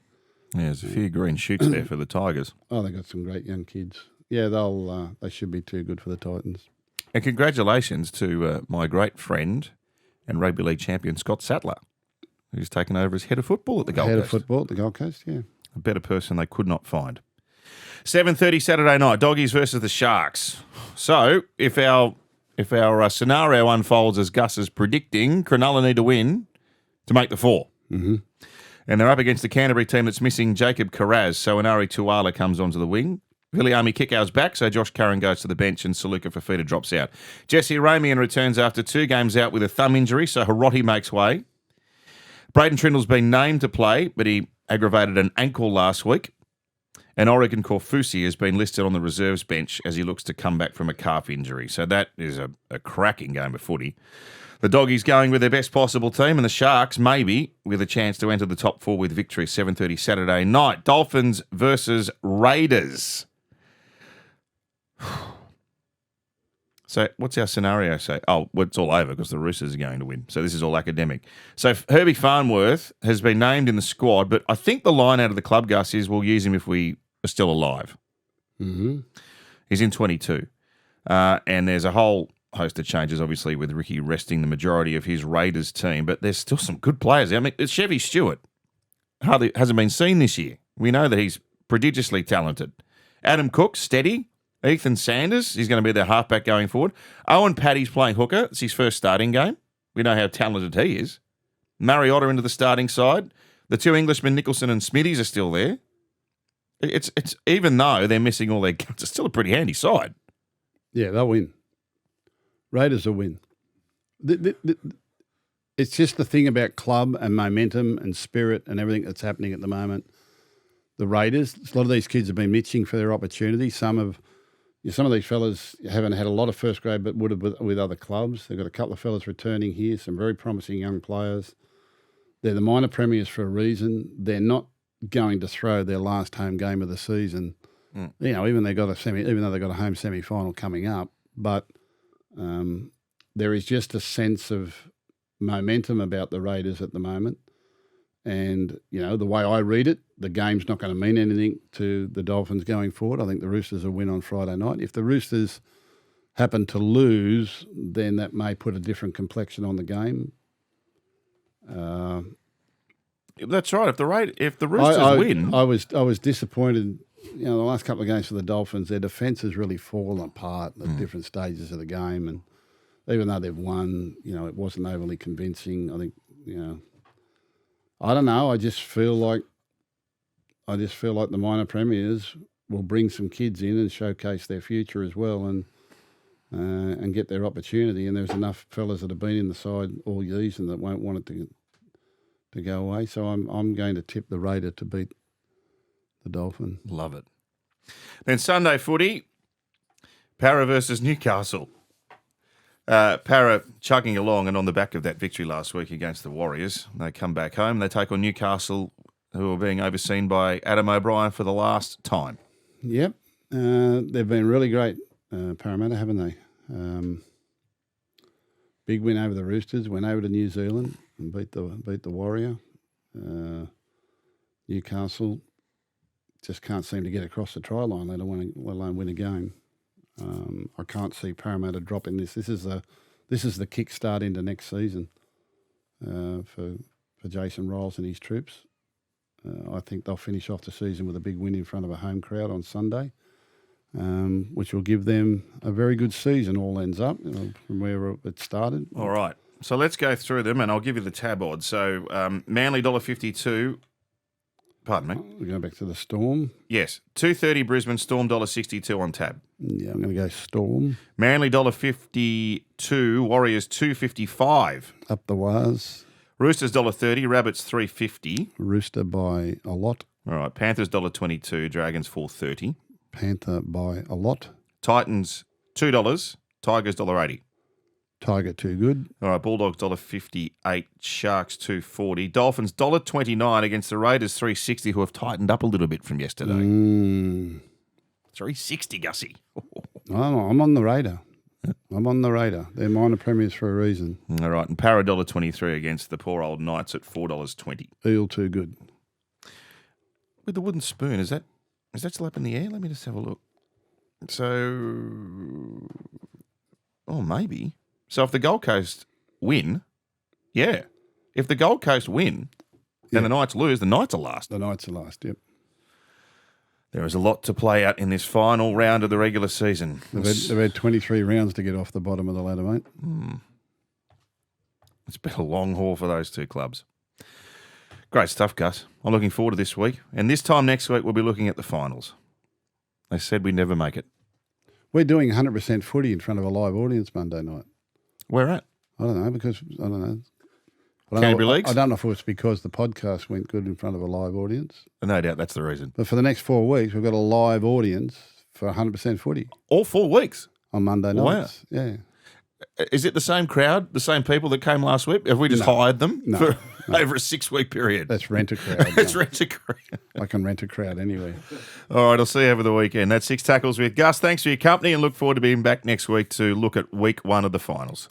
Yeah, there's a few green shoots there for the Tigers. Oh, they got some great young kids. Yeah, they should be too good for the Titans. And congratulations to my great friend and rugby league champion Scott Sattler, who's taken over as head of football at the Gold Coast. Head of football at the Gold Coast, yeah. A better person they could not find. 7:30 Saturday night, Doggies versus the Sharks. So if our scenario unfolds as Gus is predicting, Cronulla need to win to make the 4. Mm-hmm. And they're up against the Canterbury team that's missing Jacob Carraz. So Inari Tuala comes onto the wing. Viliami Kikau's back, so Josh Curran goes to the bench and Saluka Fafita drops out. Jesse Ramian returns after 2 games out with a thumb injury, so Hiroti makes way. Braden Trindle's been named to play, but he aggravated an ankle last week. And Oregon Corfusi has been listed on the reserves bench as he looks to come back from a calf injury. So that is a cracking game of footy. The Doggies going with their best possible team, and the Sharks maybe with a chance to enter the top 4 with victory 7:30 Saturday night. Dolphins versus Raiders. So what's our scenario say? Oh, well, it's all over because the Roosters are going to win. So this is all academic. So Herbie Farnworth has been named in the squad, but I think the line out of the club, Gus, is we'll use him if we are still alive. Mm-hmm. He's in 22. And there's a whole host of changes, obviously, with Ricky resting the majority of his Raiders team, but there's still some good players. I mean, it's Chevy Stewart. Hardly hasn't been seen this year. We know that he's prodigiously talented. Adam Cook, steady. Ethan Sanders, he's going to be their halfback going forward. Owen Paddy's playing hooker. It's his first starting game. We know how talented he is. Mariota into the starting side. The 2 Englishmen, Nicholson and Smithies, are still there. It's even though they're missing all their guns, it's still a pretty handy side. Yeah, they'll win. Raiders will win. It's just the thing about club and momentum and spirit and everything that's happening at the moment. The Raiders, a lot of these kids have been itching for their opportunity. Some of these fellas haven't had a lot of first grade, but would have with other clubs. They've got a couple of fellas returning here, some very promising young players. They're the minor premiers for a reason. They're not going to throw their last home game of the season. You know, even though they got a home semi-final coming up, but there is just a sense of momentum about the Raiders at the moment. And, you know, the way I read it, the game's not going to mean anything to the Dolphins going forward. I think the Roosters will win on Friday night. If the Roosters happen to lose, then that may put a different complexion on the game. That's right. If the Roosters win, I was disappointed. You know, the last couple of games for the Dolphins, their defence has really fallen apart at different stages of the game, and even though they've won, you know, it wasn't overly convincing. I think, you know, I don't know. I just feel like the minor premiers will bring some kids in and showcase their future as well, and get their opportunity. And there's enough fellas that have been in the side all season that won't want it to go away. So I'm going to tip the Raider to beat the Dolphin. Love it. Then Sunday footy, Para versus Newcastle. Para chugging along, and on the back of that victory last week against the Warriors, they come back home. They take on Newcastle, who are being overseen by Adam O'Brien for the last time. Yep. They've been really great, Parramatta, haven't they? Big win over the Roosters, went over to New Zealand and beat the Warrior. Newcastle just can't seem to get across the try line, let alone win a game. I can't see Parramatta dropping this. This is the kick-start into next season for Jason Riles and his troops. I think they'll finish off the season with a big win in front of a home crowd on Sunday, which will give them a very good season, all ends up, you know, from where it started. All right. So let's go through them, and I'll give you the tab odds. So Manly $1.52. Pardon me. We're going back to the Storm. Yes. 2.30 Brisbane, Storm $1.62 on tab. Yeah, I'm going to go Storm. Manly $1.52, Warriors $2.55. Up the wires. Roosters $1.30, Rabbits $3.50. Rooster by a lot. All right. Panthers $1.22, Dragons $4.30. Panther by a lot. Titans $2, Tigers $1.80. Tiger too good. All right, Bulldogs $1.58, Sharks $2.40, Dolphins $1.29 against the Raiders $3.60, who have tightened up a little bit from yesterday. $3.60, Gussie. I'm on the radar. I'm on the radar. They're minor premiers for a reason. All right, and Para $1.23 against the poor old Knights at $4.20. Eel too good. With the wooden spoon, is that still up in the air? Let me just have a look. So, maybe. So if the Gold Coast win, yeah. If the Gold Coast win and the Knights lose, the Knights are last. The Knights are last, yep. There is a lot to play out in this final round of the regular season. They've had 23 rounds to get off the bottom of the ladder, mate. It's been a long haul for those two clubs. Great stuff, Gus. I'm looking forward to this week. And this time next week, we'll be looking at the finals. They said we'd never make it. We're doing 100% footy in front of a live audience Monday night. Where at? I don't know, because, I don't know. Canterbury Leagues? I don't know if it was because the podcast went good in front of a live audience. No doubt that's the reason. But for the next 4 weeks, we've got a live audience for 100% footy All 4 weeks. on Monday nights. Yeah. Is it the same crowd, the same people that came last week? Have we just hired them for over a 6-week period? That's rent a crowd. It's rent a crowd. I can rent a crowd anywhere. All right, I'll see you over the weekend. That's 6 Tackles with Gus. Thanks for your company and look forward to being back next week to look at week 1 of the finals.